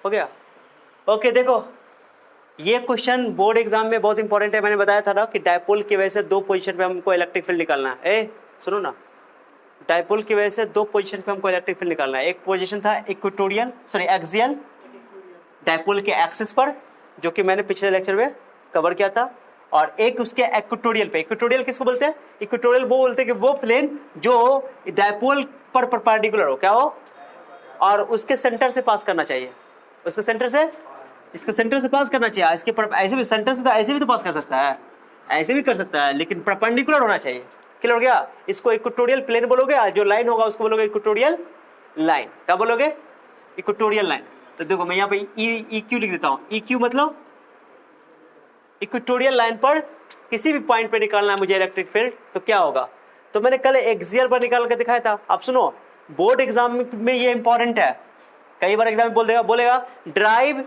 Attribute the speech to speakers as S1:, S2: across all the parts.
S1: हो गया। ओके देखो ये क्वेश्चन बोर्ड एग्जाम में बहुत इंपॉर्टेंट है। मैंने बताया था ना कि डायपोल की वजह से दो पोजीशन पे हमको इलेक्ट्रिक फील्ड निकालना है। ए सुनो ना, डायपोल की वजह से दो पोजीशन पे हमको इलेक्ट्रिक फील्ड निकालना है। एक पोजीशन था एक्सियल डायपोल के एक्सिस पर, जो कि मैंने पिछले लेक्चर में कवर किया था, और एक उसके इक्वेटोरियल पे। इक्वेटोरियल किसको बोलते हैं? इक्वेटोरियल वो बोलते हैं कि वो प्लेन जो डायपोल पर परपेंडिकुलर हो, क्या हो, और उसके सेंटर से पास करना चाहिए। उसके सेंटर से, इसके सेंटर से पास करना चाहिए। इसके ऐसे भी सेंटर से तो ऐसे भी तो पास कर सकता है, ऐसे भी कर सकता है, लेकिन परपेंडिकुलर होना चाहिए। क्लियर हो गया? इसको इक्वेटोरियल प्लेन बोलोगे, जो लाइन होगा उसको बोलोगे इक्वेटोरियल लाइन। क्या बोलोगे? Equatorial line. तो देखो मैं यहाँ पे ई क्यू लिख देता हूँ। ई क्यू मतलब इक्वेटोरियल लाइन पर किसी भी पॉइंट पे निकालना है मुझे इलेक्ट्रिक फील्ड, तो क्या होगा? तो मैंने कल एक्सियल पर निकाल के दिखाया था। आप सुनो, बोर्ड एग्जाम में ये इंपॉर्टेंट है। कई बार एग्जाम में बोलेगा derive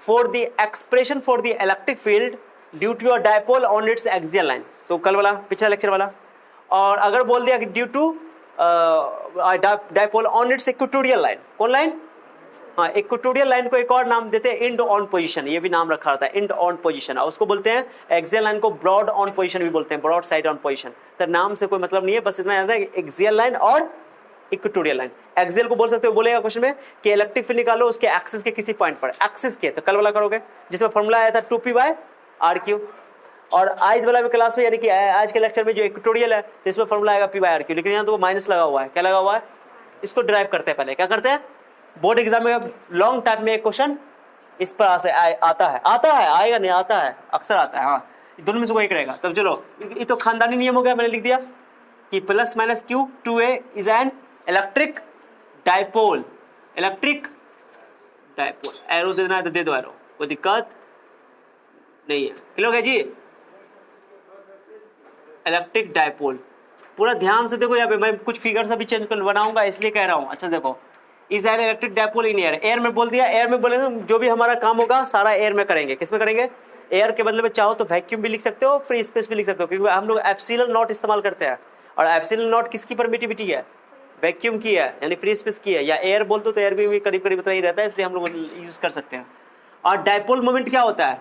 S1: for the expression for the electric field due to your dipole on its axial line. तो कल वाला, पिछला लेक्चर वाला। और अगर बोल दिया कि due to dipole on its equatorial line, कौन लाइन? हाँ, इक्वेटोरियल लाइन को एक और नाम देते हैं इंड ऑन पोजीशन। ये भी नाम रखा रहता है, इंड ऑन पोजीशन। और उसको बोलते हैं एक्सियल लाइन को ब्रॉड ऑन पोजीशन भी बोलते हैं, ब्रॉड साइड ऑन पोजीशन। तो नाम से कोई मतलब नहीं है, बस इतना याद है एक्सियल लाइन और इक्वेटोरियल लाइन। एक्सियल को बोल सकते हो, बोलेगा क्वेश्चन में कि इलेक्ट्रिक फील्ड निकालो उसके एक्सिस के किसी पॉइंट पर। एक्सिस के तो कल वाला करोगे जिसमें फॉर्मूला आया था 2p/r3। और आज वाला भी क्लास में, यानी कि आज के लेक्चर में जो इक्वेटोरियल है तो इसमें फॉर्मूला आएगा p/r3। लेकिन यहाँ तो माइनस लगा हुआ है। क्या लगा हुआ है? इसको ड्राइव करते हैं। पहले क्या करते हैं? बोर्ड एग्जाम में लॉन्ग टाइम में एक क्वेश्चन इस पर आता है, आएगा नहीं, आता है, अक्सर आता है। हाँ, दोनों में से कोई एक रहेगा। तब चलो, ये तो खानदानी नियम हो गया। मैंने लिख दिया कि plus minus Q 2a is an electric dipole. Electric dipole, arrow देना है तो दे दो एरो, कोई दिक्कत नहीं है। क्लियर हो गया जी? इलेक्ट्रिक डायपोल पूरा ध्यान से देखो। यहाँ पे मैं कुछ फिगर से भी चेंज कर बनाऊंगा, इसलिए कह रहा हूँ। अच्छा देखो, is an electric dipole in air. Air में बोल दिया, एयर में बोले जो भी हमारा काम होगा सारा एयर में करेंगे। किस में करेंगे? एयर के बदले में चाहो तो वैक्यूम भी लिख सकते हो, फ्री स्पेस भी लिख सकते हो, क्योंकि हम लोग एप्सिलॉन नॉट इस्तेमाल करते हैं। और एप्सिलॉन नॉट किसकी परमिटिविटी है? वैक्यूम की है, यानी फ्री स्पेस की है। या एयर बोल तो एयर भी करीब करीब इतना ही रहता है, इसलिए हम लोग यूज कर सकते हैं। और डायपोल मोमेंट क्या होता है?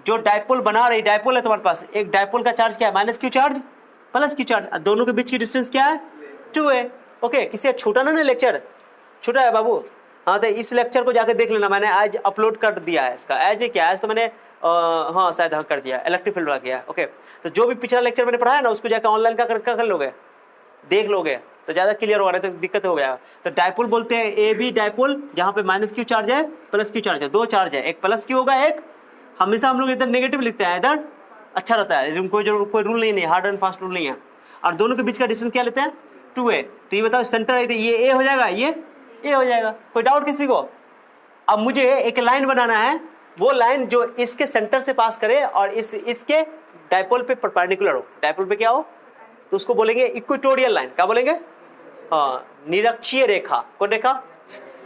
S1: जो डायपोल बना रही, डायपोल है तुम्हारे पास, एक डायपोल का चार्ज क्या है? Minus Q charge plus Q charge. दोनों के बीच की डिस्टेंस क्या है? 2a। ओके, किसी छूटा ना लेक्चर? छूटा है बाबू? हाँ, तो इस लेक्चर को जाकर देख लेना। मैंने आज अपलोड कर दिया है इसका। आज नहीं किया, आज तो मैंने हाँ शायद हाँ कर दिया, इलेक्ट्रिक फील्ड वाला किया है। ओके, तो जो भी पिछला लेक्चर मैंने पढ़ाया ना उसको जाकर ऑनलाइन का कर लोगे, देख लोगे तो ज़्यादा क्लियर हो रहा है, तो दिक्कत हो गया। तो डायपोल बोलते हैं ए बी डायपोल, जहाँ पे माइनस क्यू चार्ज है प्लस क्यू चार्ज है। दो चार्ज है, एक प्लस क्यू होगा, एक हमेशा हम लोग इधर नेगेटिव लिखते हैं, इधर अच्छा रहता है। कोई रूल नहीं, हार्ड एंड फास्ट रूल नहीं है। और दोनों के बीच का डिस्टेंस क्या लेते हैं? 2a। तो ये बताओ सेंटर ये ए हो जाएगा, ये ए हो जाएगा। कोई डाउट किसी को? अब मुझे एक लाइन बनाना है, वो लाइन जो इसके सेंटर से पास करे और इसके डायपोल पे परपेंडिकुलर हो। डायपोल पे क्या हो? तो उसको बोलेंगे इक्वेटोरियल लाइन। क्या बोलेंगे? हाँ, निरक्षीय रेखा। कौन रेखा?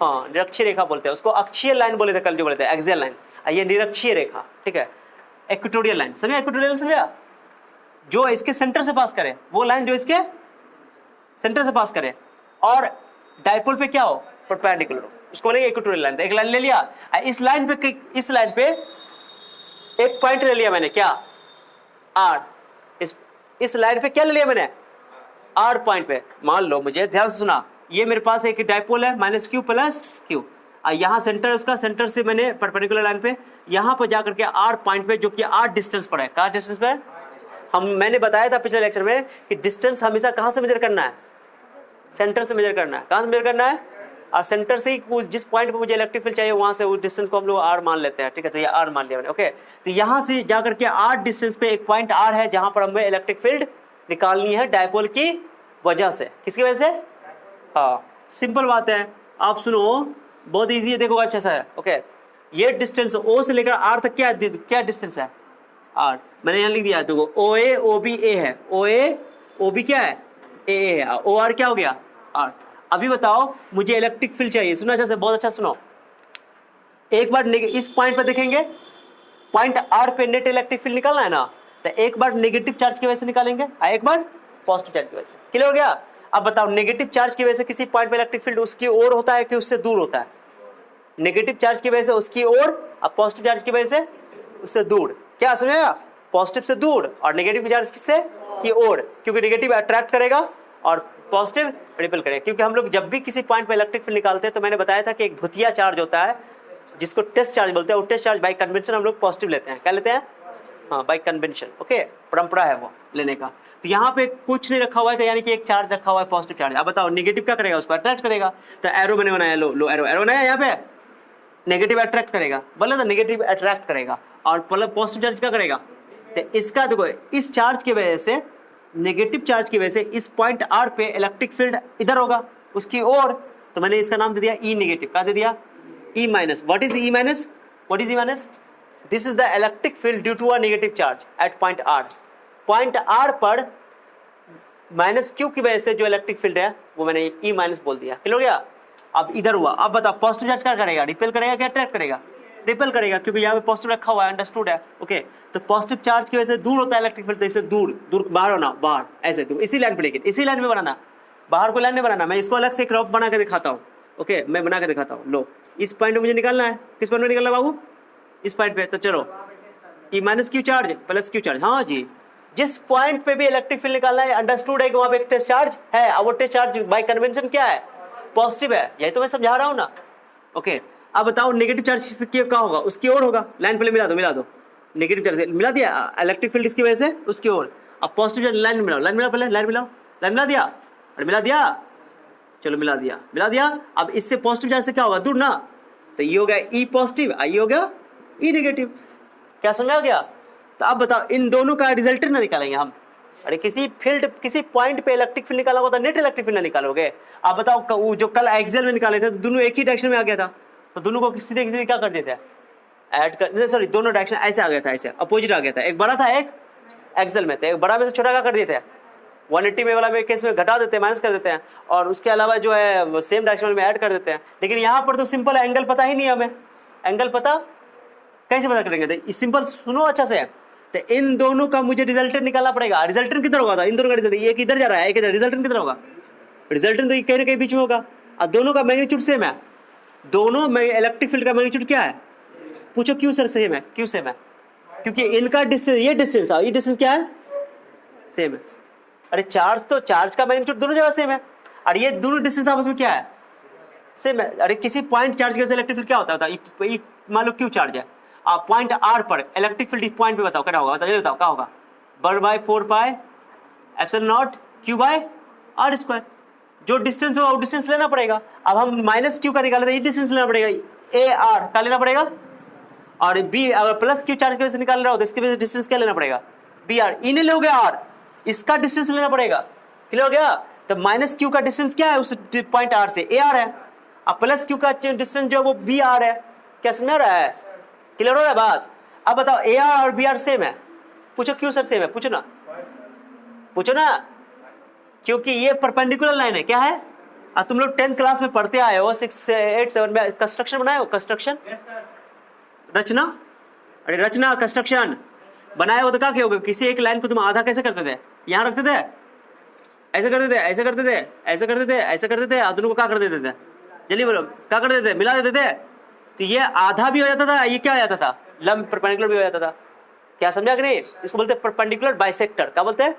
S1: हाँ, निरक्षीय रेखा बोलते हैं उसको। अक्षीय लाइन बोले थे कल, जो बोले थे एक्सियल लाइन। ये निरक्षीय रेखा, ठीक है, इक्वेटोरियल लाइन। समझा? इक्वेटोरियल समझा? जो इसके सेंटर से पास करे, वो लाइन जो इसके सेंटर से पास करे और डायपोल पे क्या हो? परपेंडिकुलर हो, उसको बोलेंगे इक्वेटोरियल लाइन। एक लाइन ले लिया, इस लाइन पे एक पॉइंट ले लिया मैंने, क्या? R। इस लाइन पे क्या ले लिया मैंने? R पॉइंट पे। मान लो, मुझे ध्यान से सुना, ये मेरे पास एक डायपोल है माइनस क्यू प्लस क्यू, यहाँ सेंटर उसका, सेंटर से मैंने परपेंडिकुलर लाइन पे यहाँ पर जाकर के R पॉइंट पे, जो कि R डिस्टेंस पर है। कहाँ डिस्टेंस पे? मैंने बताया था पिछले लेक्चर में कि डिस्टेंस हमेशा कहाँ से मेजर करना है? सेंटर से मेजर करना है। कहाँ से मेजर करना है? और सेंटर से ही जिस पॉइंट पे मुझे इलेक्ट्रिक फील्ड चाहिए वहां से उस डिस्टेंस को हम लोग R मान लेते हैं, ठीक है। तो ये R मान लिया मैंने। ओके, तो यहाँ से जाकर के R डिस्टेंस पे एक पॉइंट R है जहां पर हमें इलेक्ट्रिक फील्ड निकालनी है डायपोल की वजह से। किसकी वजह से? हाँ, सिंपल बात है। आप सुनो, बहुत ईजी है, देखो अच्छा सा है। ओके, ये डिस्टेंस O से लेकर R तक क्या डिस्टेंस है? R। मैंने यहाँ लिख दिया, देखो OA OB A है, OA OB क्या है? A है। OR क्या हो गया? R। अभी बताओ, मुझे इलेक्ट्रिक फील्ड चाहिए। सुनो अच्छा से, बहुत अच्छा सुनो। एक बार इस पॉइंट पे देखेंगे, पॉइंट R पे नेट इलेक्ट्रिक फील्ड निकालना है ना, तो एक बार नेगेटिव चार्ज की वजह से निकालेंगे, एक बार पॉजिटिव चार्ज की वजह से। क्लियर हो गया? अब बताओ, नेगेटिव चार्ज की वजह से किसी पॉइंट पे इलेक्ट्रिक फील्ड उसकी ओर होता है कि उससे दूर होता है? नेगेटिव चार्ज की वजह से उसकी ओर, अब पॉजिटिव चार्ज की वजह से उससे दूर। क्या समझेगा? पॉजिटिव से दूर और नेगेटिव चार्ज से की ओर, क्योंकि नेगेटिव अट्रैक्ट करेगा और पॉजिटिव रिपेल करेगा। क्योंकि हम लोग जब भी किसी पॉइंट पे इलेक्ट्रिक फील्ड निकालते हैं तो मैंने बताया था कि एक भुतिया चार्ज होता है जिसको टेस्ट चार्ज बोलते हैं, वो टेस्ट चार्ज बाय कन्वेंशन हम लोग पॉजिटिव लेते हैं। क्या लेते हैं? हाँ, बाय कन्वेंशन। ओके, परंपरा है वो लेने का। तो यहाँ पे कुछ नहीं रखा हुआ है, तो यानी कि एक चार्ज रखा हुआ है पॉजिटिव चार्ज। अब बताओ नेगेटिव क्या करेगा? उसको अट्रैक्ट करेगा। तो एरो मैंने बनाया, लो एरो बनाया यहाँ पे, नेगेटिव अट्रैक्ट करेगा, बोला ना नेगेटिव अट्रैक्ट करेगा और मतलब पॉजिटिव चार्ज क्या करेगा? तो इसका देखो, इस चार्ज की वजह से, नेगेटिव चार्ज की वजह से इस पॉइंट आर पे इलेक्ट्रिक फील्ड इधर होगा उसकी ओर, तो मैंने इसका नाम दे दिया ई नेगेटिव। क्या दे दिया? E minus. What is E minus? What is E minus? This is the electric field due to a negative charge at point R. Point are पर माइनस क्यू की वजह से जो इलेक्ट्रिक फील्ड है वो मैंने ई माइनस बोल दिया। क्लियर हो गया? अब इधर हुआ। अब बताओ पॉजिटिव चार्ज क्या करेगा? रिपेल करेगा क्या अट्रैक्ट करेगा? रिपेल करेगा, क्योंकि यहाँ पे पॉजिटिव रखा हुआ है, अंडरस्टूड है। ओके, तो पॉजिटिव चार्ज की वजह से दूर होता है इलेक्ट्रिक फील्ड, तो इसे दूर बाहर होना, बाहर ऐसे दूर, इसी लाइन पे, लेकिन इसी लाइन में बनाना, बाहर को लाइन में बनाना। मैं इसको अलग से एक रफ बना के दिखाता हूँ। ओके, मैं बना के दिखाता हूँ। लो, इस पॉइंट में मुझे निकालना है। किस पॉइंट में निकालना बाबू? इस पॉइंट पे। तो चलो, E minus Q charge plus Q charge. हाँ जी, जिस पॉइंट पे भी इलेक्ट्रिक फील्ड निकालना है, अंडरस्टूड है कि वहां पे एक टेस्ट चार्ज है, और वो टेस्ट चार्ज बाय कन्वेंशन क्या है? पॉजिटिव है। यही तो मैं समझा रहा हूँ ना। ओके, अब बताओ नेगेटिव चार्ज क्या होगा? उसकी ओर होगा। लाइन पहले मिला दो, नेगेटिव चार्ज मिला दिया, इलेक्ट्रिक फील्ड इसकी वजह से उसकी ओर। अब पॉजिटिव चार्ज लाइन मिलाओ, पहले लाइन मिला दिया, और मिला दिया, चलो मिला दिया। अब इससे पॉजिटिव चार्ज से क्या होगा? दूर ना, तो ये हो गया ई पॉजिटिव, ये हो गया ई नेगेटिव। क्या समझा गया? तो अब बताओ इन दोनों का रिजल्टेंट ना निकालेंगे हम। अरे किसी फील्ड, किसी पॉइंट पे इलेक्ट्रिक फील्ड निकाला होगा तो नेट इलेक्ट्रिक फील्ड ना निकालोगे। आप बताओ जो कल एक्सेल में निकाले थे तो दोनों एक ही डायरेक्शन में आ गया था, तो दोनों को सीधे क्या कर देते हैं? ऐड कर, सॉरी, दोनों डायरेक्शन ऐसे आ गया था, ऐसे अपोजिट आ गया था। एक बड़ा था, एक एक्सेल में था। एक बड़ा में से छोटा क्या कर देते हैं? 180 में वाला में केस में घटा देते हैं, माइनस कर देते हैं, और उसके अलावा जो है सेम डायरेक्शन में ऐड कर देते हैं। लेकिन यहाँ पर तो सिंपल एंगल पता ही नहीं हमें। एंगल पता कैसे पता करेंगे? तो सिंपल सुनो अच्छा से, तो इन दोनों का मुझे रिजल्टेंट निकालना पड़ेगा। रिजल्टेंट किधर होगा? इन दोनों का रिजल्ट, एक इधर जा रहा है, एक इधर, रिजल्टेंट किधर होगा? रिजल्टेंट तो ये कहीं ना कहीं बीच में होगा, और दोनों का मैग्नीट्यूड सेम है। दोनों में इलेक्ट्रिक फील्ड का मैग्नीट्यूड क्या है? पूछो क्यों सर सेम है? क्यों सेम है? क्योंकि इनका डिस्टेंस, ये डिस्टेंस क्या है? सेम है। अरे चार्ज का मैग्नीट्यूड दोनों जगह सेम है, और ये दोनों डिस्टेंस आपस में क्या है? सेम है। अरे किसी पॉइंट चार्ज की वजह से इलेक्ट्रिक फील्ड क्या होता है? मान लो क्यू चार्ज है, आप पॉइंट आर पर इलेक्ट्रिक फील्ड पॉइंट पे बताओ क्या होगा? बताओ क्या होगा? बर by 4 pi epsilon naught q by r square. जो डिस्टेंस होगा वो डिस्टेंस लेना पड़ेगा। अब हम माइनस क्यू का निकाले थे, ये डिस्टेंस लेना पड़ेगा, ए आर का लेना पड़ेगा, और बी अगर प्लस क्यू चार्ज की वजह से निकाल रहा हो तो इसके वजह से डिस्टेंस क्या लेना पड़ेगा? B r. इन्हें लोगे आर, इसका डिस्टेंस लेना पड़ेगा। क्लियर हो गया? तो माइनस क्यू का डिस्टेंस क्या है उस पॉइंट आर से? ए आर है। अब प्लस क्यू का डिस्टेंस जो है वो बी आर है। क्या समझ रहा है? क्लियर हो रहा है बात? अब बताओ ए आर और बी आर सेम है? पूछो क्यों सर सेम है? पूछो ना, क्योंकि ये परपेंडिकुलर लाइन है। क्या है? तुम लोग 10th क्लास में पढ़ते आए हो, 6, 8, 7 में कंस्ट्रक्शन बनाए हो, कंस्ट्रक्शन रचना, अरे रचना कंस्ट्रक्शन बनाए हो तो क्या किया? किसी एक लाइन को तुम आधा कैसे करते थे? यहाँ रखते थे, ऐसे करते थे, ऐसे करते थे, ऐसे करते थे, ऐसे करते थे, दोनों को क्या कर देते थे? जल्दी बोलो, क्या कर देते थे? मिला देते थे, तो ये आधा भी हो जाता था, ये क्या हो जाता था? लंब परपेंडिकुलर भी हो जाता था। क्या समझा कि नहीं? इसको बोलते हैं परपेंडिकुलर बाइसेक्टर। क्या बोलते हैं?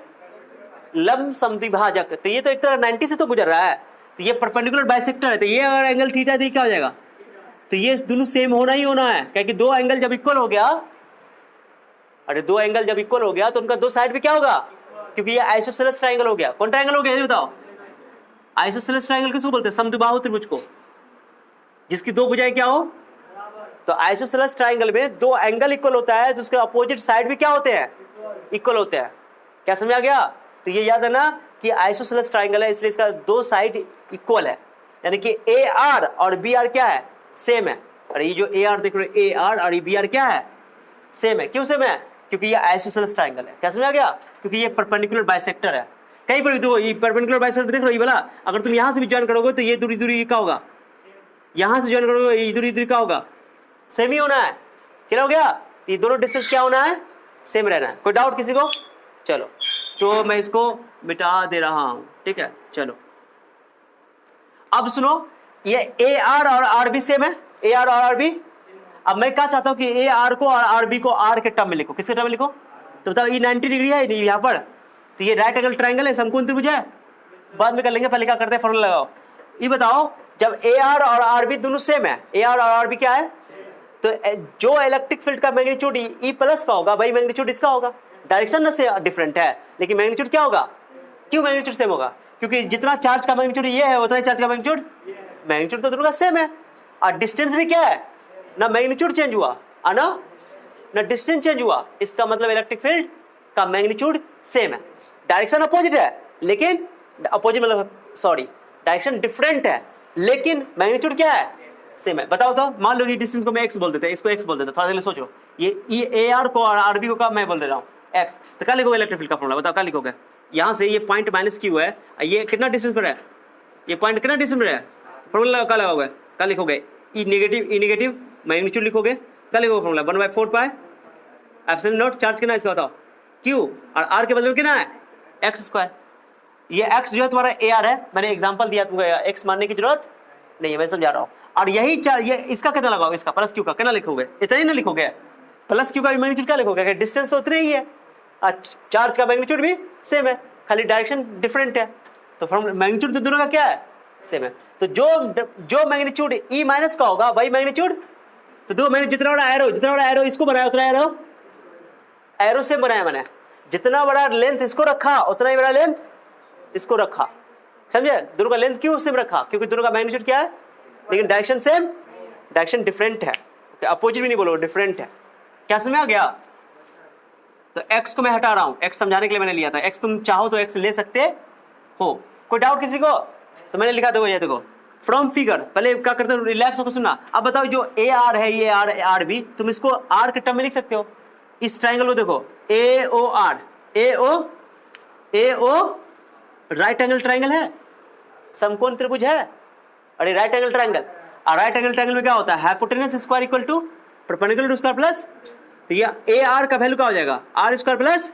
S1: लंब समद्विभाजक। तो ये तो एक तरह 90 से तो गुजर रहा है, तो ये परपेंडिकुलर बाइसेक्टर है। तो ये अगर एंगल थीटा है क्या हो जाएगा? तो ये दोनों सेम होना ही होना है, क्योंकि दो एंगल जब इक्वल हो गया, अरे दो एंगल जब इक्वल हो गया तो उनका दो साइड पे क्या होगा? क्योंकि ये आइसोसेलेस ट्रायंगल हो गया। कौन ट्रायंगल हो गया ये बताओ? आइसोसेलेस ट्रायंगल किसको बोलते हैं? समद्विबाहु त्रिभुज को, जिसकी दो भुजाएं क्या हो? तो आइसोसेलेस ट्रायंगल में दो एंगल इक्वल होता है तो उसके अपोजिट साइड भी क्या होते हैं? इक्वल होते हैं। क्या समझा गया? तो ये याद है ना कि आइसोसेलेस ट्रायंगल है, इसलिए इसका दो साइड इक्वल है, यानी कि ए आर और बी आर क्या है? सेम है। अरे ये जो ए आर देख रहे हो, ए आर और बी आर क्या है? सेम है। क्यों सेम है? क्योंकि ये आइसोसेलेस ट्रायंगल है। क्या समझा गया? क्योंकि ये परपेंडिकुलर बाइसेक्टर है। कहीं पर भी दो ये परपेंडिकुलर बाइसेक्टर देख रहे हो, ये वाला अगर तुम यहां से भी ज्वाइन करोगे तो ये दूरी क्या होगा? यहां से ज्वाइन करोगे ये दूरी क्या होगा? सेम ही होना है। क्या हो गया? ये दोनों डिस्टेंस क्या होना है? सेम रहना है। कोई डाउट किसी को? चलो, तो मैं इसको मिटा दे रहा हूं, ठीक है। चलो अब सुनो, ये ए आर और आर भी सेम है, ए आर और आर बी। अब मैं क्या चाहता हूं कि ए आर को और आर बी को आर के टर्म में लिखो। किसके टर्म में लिखो? तो बताओ ये 90 डिग्री है यहाँ पर, तो ये राइट एंगल ट्राइंगल है, समकोण त्रिभुज है। बाद में कर लेंगे, पहले क्या करते हैं फॉर्मूला लगाओ। ये बताओ जब ए आर और आर बी दोनों सेम है, ए आर और आर बी क्या है, तो जो इलेक्ट्रिक फील्ड का मैग्नीट्यूड ई प्लस का होगा वही मैग्नीट्यूड इसका होगा। डायरेक्शन ना से डिफरेंट है लेकिन मैग्नीट्यूड क्या होगा? क्यों मैग्नीट्यूड सेम होगा? क्योंकि जितना चार्ज का मैग्नीट्यूड ये है उतना ही चार्ज का मैग्नीट्यूड तो दोनों का सेम है। और डिस्टेंस भी क्या है, ना मैग्नीट्यूड चेंज हुआ और ना डिस्टेंस चेंज हुआ। इसका मतलब इलेक्ट्रिक फील्ड का मैग्नीट्यूड सेम है। डायरेक्शन अपोजिट है लेकिन अपोजिट मतलब सॉरी डायरेक्शन डिफरेंट है लेकिन मैग्नीट्यूड क्या है? सेम है। बताओ तो, मान लो कि डिस्टेंस को मैं x बोल देते हैं, इसको x बोल देते हैं, थोड़ा सा सोचो। ये ए आर को और आर बी को क्या मैं बोल दे रहा हूँ x, तो क्या लिखोगे इलेक्ट्रिक फील्ड का फॉर्मूला? बताओ क्या लिखोगे? यहाँ से ये पॉइंट माइनस क्यू है, ये कितना डिस्टेंस पर है, ये पॉइंट कितना डिस्टेंस पर है, फॉर्मूला क्या लगाओगे? क्या लिखोगे? ई नेगेटिव मैग्नीट्यूड लिखोगे। क्या लिखोगे formula? 1/4 pi epsilon not, charge कितना है इसका बताओ? q, और r के बदले में कितना है? x square. ये x जो है तुम्हारा ए आर है, मैंने एग्जांपल दिया तुमको, x मानने की जरूरत नहीं है, मैं समझा रहा हूँ। और यही चार्ज, ये इसका कितना लगाओ, इसका प्लस क्यू का कितना लिखोगे? इतना ही ना लिखोगे, प्लस क्यू का मैग्नीट्यूड क्या लिखोगे? डिस्टेंस तो उतना ही है, चार्ज का मैग्नीट्यूड भी सेम है, खाली डायरेक्शन डिफरेंट है, तो मैग्नीट्यूड तो दोनों का क्या है? सेम है। तो जो मैग्नीट्यूड ई माइनस का होगा वही मैग्नीट्यूड, तो दो मैंने जितना बड़ा एरो इसको बनाया उतना एरो से बनाया मैंने, जितना बड़ा लेंथ इसको रखा उतना ही बड़ा लेंथ इसको रखा, समझे? दोनों का लेंथ क्यों सेम रखा? क्योंकि दोनों का मैग्नीट्यूड क्या है लेकिन डायरेक्शन सेम, डायरेक्शन डिफरेंट है, अपोजिट भी नहीं बोलो, डिफरेंट है। क्या समझ आ गया? तो x को मैं हटा रहा हूं, x समझाने के लिए मैंने लिया था, x तुम चाहो तो x ले सकते हो। कोई डाउट किसी को? तो मैंने लिखा देखो, ये देखो फ्रॉम फिगर, पहले क्या करते हो रिलैक्स होकर सुनना। अब बताओ जो ए आर है, ये आर बी, तुम इसको आर के टर्म में लिख सकते हो। इस ट्राइंगल को देखो, A O R, A O right angle triangle है, समकोण त्रिभुज है, अरे राइट एंगल ट्राइंगल। और राइट एंगल ट्राइंगल में क्या होता है? Hypotenuse square equal to perpendicular to square plus, तो ये ए आर का वैल्यू क्या हो जाएगा? आर स्क्वायर प्लस,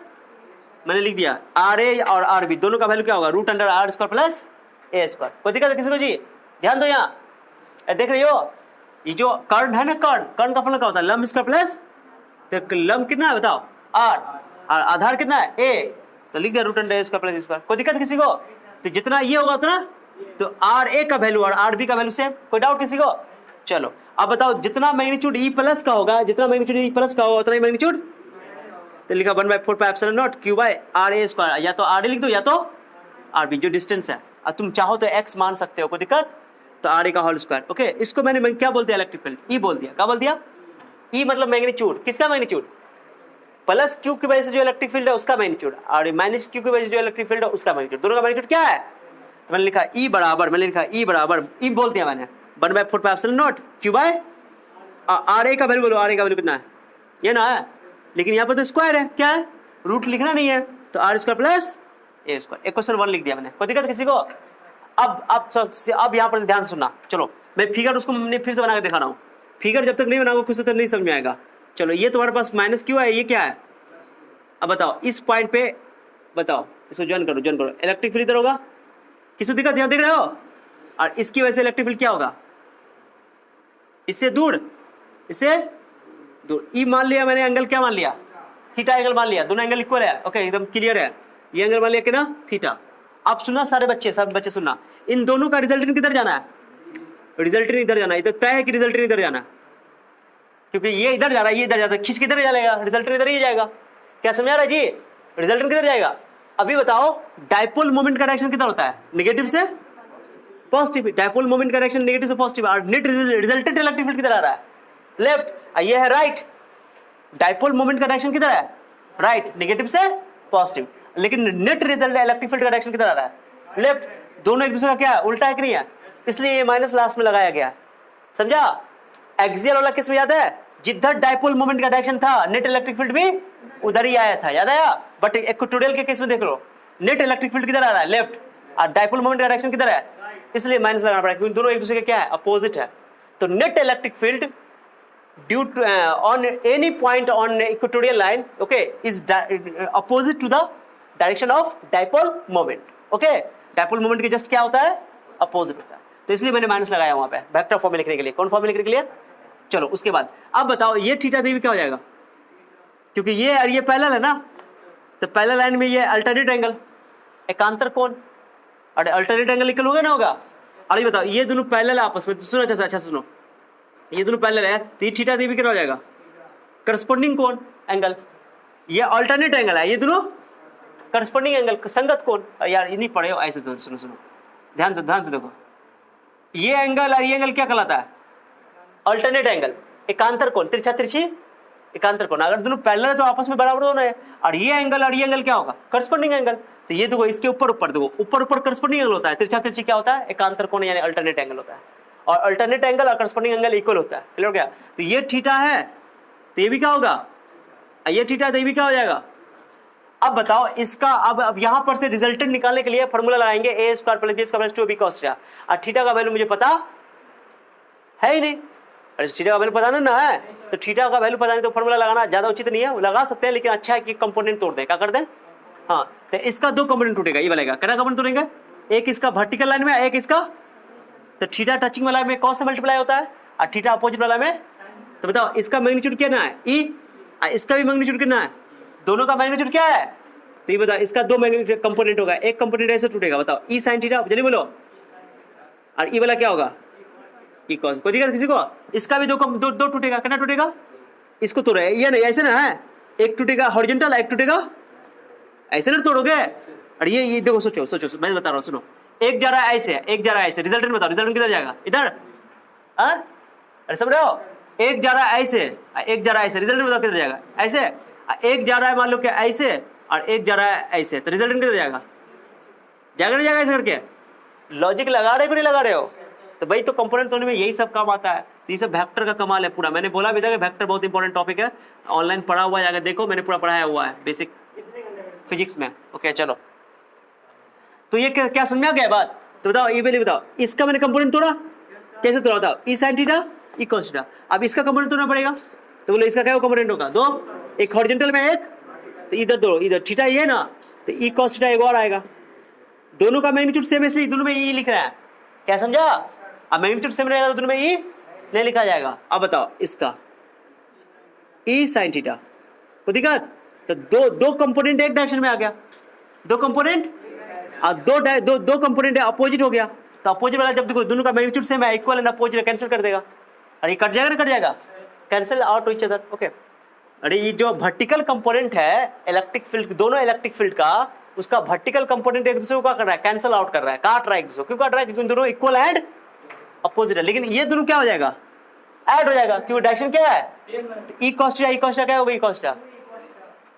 S1: मैंने लिख दिया आर ए और आर बी दोनों का वैल्यू क्या होगा? Root under r square plus a square. कोई दिक्कत है किसी को जी? ध्यान दो, यहाँ देख रही हो, ये जो कर्ण है ना, कर्ण का फलन क्या होता है? लंब स्क्वायर प्लस, तो लंब कितना है बताओ? आर, और आधार कितना है? ए, तो लिख दिया रूट अंडर ए स्क्वायर प्लस स्क्वायर। कोई दिक्कत किसी को? तो जितना ये होगा उतना, तो आर ए का वैल्यू और आर बी का वैल्यू सेम। कोई डाउट किसी को? चलो अब बताओ, जितना मैग्नीट्यूड ई प्लस का होगा, जितना मैग्नीट्यूड ई प्लस का होगा उतना ही मैग्नीट्यूड, तो लिखा 1/4 pi epsilon naught q by are a square, या तो आर ए लिख दो या तो आर बी, जो डिस्टेंस है। अब तुम चाहो तो x मान सकते हो, कोई दिक्कत? तो आर ए का होल स्क्वायर। ओके, इसको मैंने क्या बोलते हैं? इलेक्ट्रिक फील्ड ई बोल दिया। क्या बोल दिया? ई मतलब मैग्नीट्यूड, किसका मैग्नीट्यूड? प्लस क्यू की वजह से जो इलेक्ट्रिक फील्ड है उसका मैग्नीट्यूड, और माइनस क्यू की वजह से जो इलेक्ट्रिक फील्ड है उसका मैग्नीट्यूड, दोनों का मैग्नीट्यूड क्या है? तो मैंने लिखा ई बराबर, ई बोल दिया मैंने 1/4 pi epsilon naught q by are A का वैल्यू बोलो, आर ए का वैल्यू कितना है? ये ना है, लेकिन यहाँ पर तो स्क्वायर है, क्या है? रूट लिखना नहीं है, तो r square plus a square. Equation 1 लिख दिया मैंने। कोई दिक्कत किसी को? अब यहाँ पर ध्यान से सुनना। चलो मैं फिगर उसको मैंने फिर से बना के दिखा रहा हूँ। फिगर जब तक नहीं बनाओगे खुद से तक नहीं समझ में आएगा। चलो ये तुम्हारे पास माइनस क्यू है, ये क्या है? अब बताओ इस पॉइंट पे, बताओ इसको ज्वाइन करो, इलेक्ट्रिक फील्ड इधर होगा, किसी दिक्कत यहाँ देख रहे हो? और इसकी वजह से इलेक्ट्रिक फील्ड क्या होगा? इससे दूर ई मान लिया मैंने, एंगल क्या मान लिया? थीटा एंगल मान लिया, दोनों एंगल इक्वल है। ओके, एकदम क्लियर है। ये एंगल मान लिया कि ना थीटा। अब सुनना सारे बच्चे, सब बच्चे सुनना, इन दोनों का रिजल्टेंट किधर जाना है? रिजल्टेंट इधर जाना है, इधर तय है कि रिजल्टेंट इधर जाना है, क्योंकि ये इधर जा रहा है, ये इधर जाता है, खींच किधर जाएगा? रिजल्टेंट इधर ही जाएगा। क्या समझ आ रहा है जी? रिजल्टेंट किधर जाएगा? अभी बताओ, डायपोल मोमेंट का डायरेक्शन किधर होता है? नेगेटिव से पॉजिटिव। डायपोल मोमेंट का डायरेक्शन नेगेटिव से पॉजिटिव, और नेट रिजल्टेंट इलेक्ट्रिक फील्ड किधर आ रहा है? लेफ्ट। ये है राइट। डायपोल मोमेंट का डायरेक्शन किधर है? राइट, नेगेटिव से पॉजिटिव। लेकिन नेट रिजल्ट इलेक्ट्रिक फील्ड का डायरेक्शन किधर आ रहा है? लेफ्ट। दोनों एक दूसरे का क्या है? उल्टा है कि नहीं है? इसलिए ये माइनस लास्ट में लगाया गया है। समझा? एक्सियल वाला किस में याद है? जिधर डायपोल मोमेंट का डायरेक्शन था, नेट इलेक्ट्रिक फील्ड भी उधर ही आया था, याद आया? बट इक्वेटोरियल के केस में देख लो, नेट इलेक्ट्रिक फील्ड किधर आ रहा है? लेफ्ट। और डायपोल मोमेंट का डायरेक्शन किधर है? इसलिए माइनस लगाना पड़ा, क्योंकि दोनों एक दूसरे के क्या है? अपोजिट है। तो net electric field due to on any point on equatorial line, okay, is opposite to the direction of dipole moment. Okay, dipole moment के just क्या होता है? Opposite होता है। तो इसलिए मैंने माइनस लगाया वहां पे वेक्टर फॉर्म में लिखने के लिए। कौन फॉर्म में लिखने के लिए? चलो उसके बाद अब बताओ ये थीटा दी क्या हो जाएगा, क्योंकि ये और ये पैरेलल है ना, तो पैरेलल लाइन में ये अल्टरनेट एंगल एकांतर कोण, और अल्टरनेट एंगल इक्वल होगा ना होगा। और ये बताओ ये दोनों पैरेलल है आपस में, तो सुनो अच्छा सुनो, ये दोनों पैरेलल है तो ये थीटा दी क्या हो जाएगा? करस्पॉन्डिंग कोण एंगल। ये अल्टरनेट एंगल है, ये दोनों करस्पॉन्डिंग एंगल संगत कोण। यार ये नहीं पढ़े हो ऐसे, तो सुनो ध्यान से देखो, ये एंगल और ये एंगल क्या कहलाता है? अल्टरनेट एंगल, एकांतर कोण, तिरछा तिरछी एकांतर कोण। अगर दोनों पैरेलल है तो आपस में बराबर होना है, और ये एंगल क्या होगा? Corresponding angle. तो ये देखो इसके ऊपर देखो, ऊपर करस्पॉन्डिंग एंगल होता है, तिरछा तिरछी क्या होता है? एकांतर कोण यानी अल्टरनेट एंगल होता है, और अल्टरनेट एंगल और करस्पॉन्डिंग एंगल इक्वल होता है। क्लियर हो गया? तो ये थीटा है तो ये भी क्या होगा? ये थीटा तो ये भी क्या हो जाएगा? अब बताओ इसका, अब यहां पर से रिजल्टेंट निकालने के लिए फॉर्मूला लगाएंगे a² + b² + 2ab cos theta. और थीटा का वैल्यू मुझे पता है ही नहीं, अरे थीटा का वैल्यू पता ना है, तो थीटा का वैल्यू पता नहीं तो फॉर्मूला लगाना ज्यादा उचित नहीं है। लगा सकते हैं लेकिन अच्छा है कि कंपोनेंट तोड़ दें। क्या कर दें? हाँ, तो इसका दो कंपोनेंट टूटेगा, ये बनेगा क्या कंपोनेंट तोड़ेंगे? एक इसका वर्टिकल लाइन में, एक इसका, तो थीटा टचिंग वाला में cos से मल्टीप्लाई होता है, और थीटा अपोजिट वाला में। तो बताओ इसका मैग्नीट्यूड क्या ना है? ई, इसका भी मैग्नीट्यूड कितना है? दोनों का मैग्नीट्यूड क्या है? तो ये बताओ इसका दो मैग्नीट्यूड कंपोनेंट होगा, एक कंपोनेंट ऐसे टूटेगा, बताओ ई साइन थीटा, जल्दी बोलो। और ई वाला क्या होगा? E cos. कोई दिक्कत किसी को? इसका भी दो टूटेगा, कितना टूटेगा? इसको तोड़ो, ये नहीं ऐसे ना है, एक टूटेगा हॉरिजॉन्टल, एक टूटेगा ऐसे ना तोड़ोगे। और ये देखो सोचो मैं बता रहा हूँ, सुनो, एक जा रहा है ऐसे, एक जा रहा है ऐसे, रिजल्टेंट बताओ, रिजल्टेंट किधर जाएगा? इधर। अरे समझ रहे हो? एक जा रहा है ऐसे, एक जा रहा है ऐसे, रिजल्टेंट बताओ किधर जाएगा? ऐसे। एक जा रहा है मान लो कि ऐसे, और एक जा रहा है ऐसे, तो रिजल्टेंट किधर जाएगा? जाएगा नहीं जाएगा ऐसे करके? लॉजिक लगा रहे हो कि नहीं लगा रहे हो? तो भाई तो कंपोनेंट तोड़ने में यही सब काम आता है। तो ये सब वेक्टर का कमाल है पूरा। मैंने बोला भी था कि वेक्टर बहुत इंपॉर्टेंट टॉपिक है, ऑनलाइन पढ़ा हुआ है, जाकर देखो, मैंने पूरा पढ़ाया हुआ है बेसिक फिजिक्स में। ओके चलो, तो ये क्या समझ में आ गया बात? तो बताओ ये पहले बताओ, इसका मैंने कंपोनेंट तोड़ा, कैसे तोड़ा बताओ? E sine theta E cos theta. अब इसका कंपोनेंट तोड़ना पड़ेगा, तो बोलो इसका क्या कंपोनेंट होगा? दो, एक हॉरिजॉन्टल में, एक तो इधर दो, इधर थीटा ये ना, तो ई कॉस थीटा एक और आएगा। दोनों का मैग्नीट्यूड सेम है इसलिए दोनों में ई लिख रहा है। क्या समझा? अब मैग्नीट्यूड सेम रहेगा तो दोनों में ई नहीं लिखा जाएगा। अब बताओ इसका ई साइन थीटा, कोई दिक्कत? तो दो कंपोनेंट एक डायरेक्शन में आ गया, दो कंपोनेंट और दो कंपोनेंट अपोजिट हो गया। तो अपोजिट वाला जब देखो दोनों का मैग्नीट्यूड सेम है, इक्वल एंड अपोजिट, कैंसिल कर देगा। अरे ये कट जाएगा ना, कट जाएगा, cancel out to each other. Okay, अरे ये जो वर्टिकल कंपोनेंट है इलेक्ट्रिक फील्ड, दोनों इलेक्ट्रिक फील्ड का, उसका वर्टिकल कंपोनेंट एक दूसरे को क्या कर रहा है? कैंसिल आउट कर रहा है, काट रहा है एक दूसरे को। क्यों काट रहा है? क्योंकि दोनों इक्वल एंड अपोजिट है। लेकिन ये दोनों क्या हो जाएगा? ऐड हो जाएगा, क्योंकि डायरेक्शन क्या है? ई कॉस थीटा क्या होगा? E cos theta.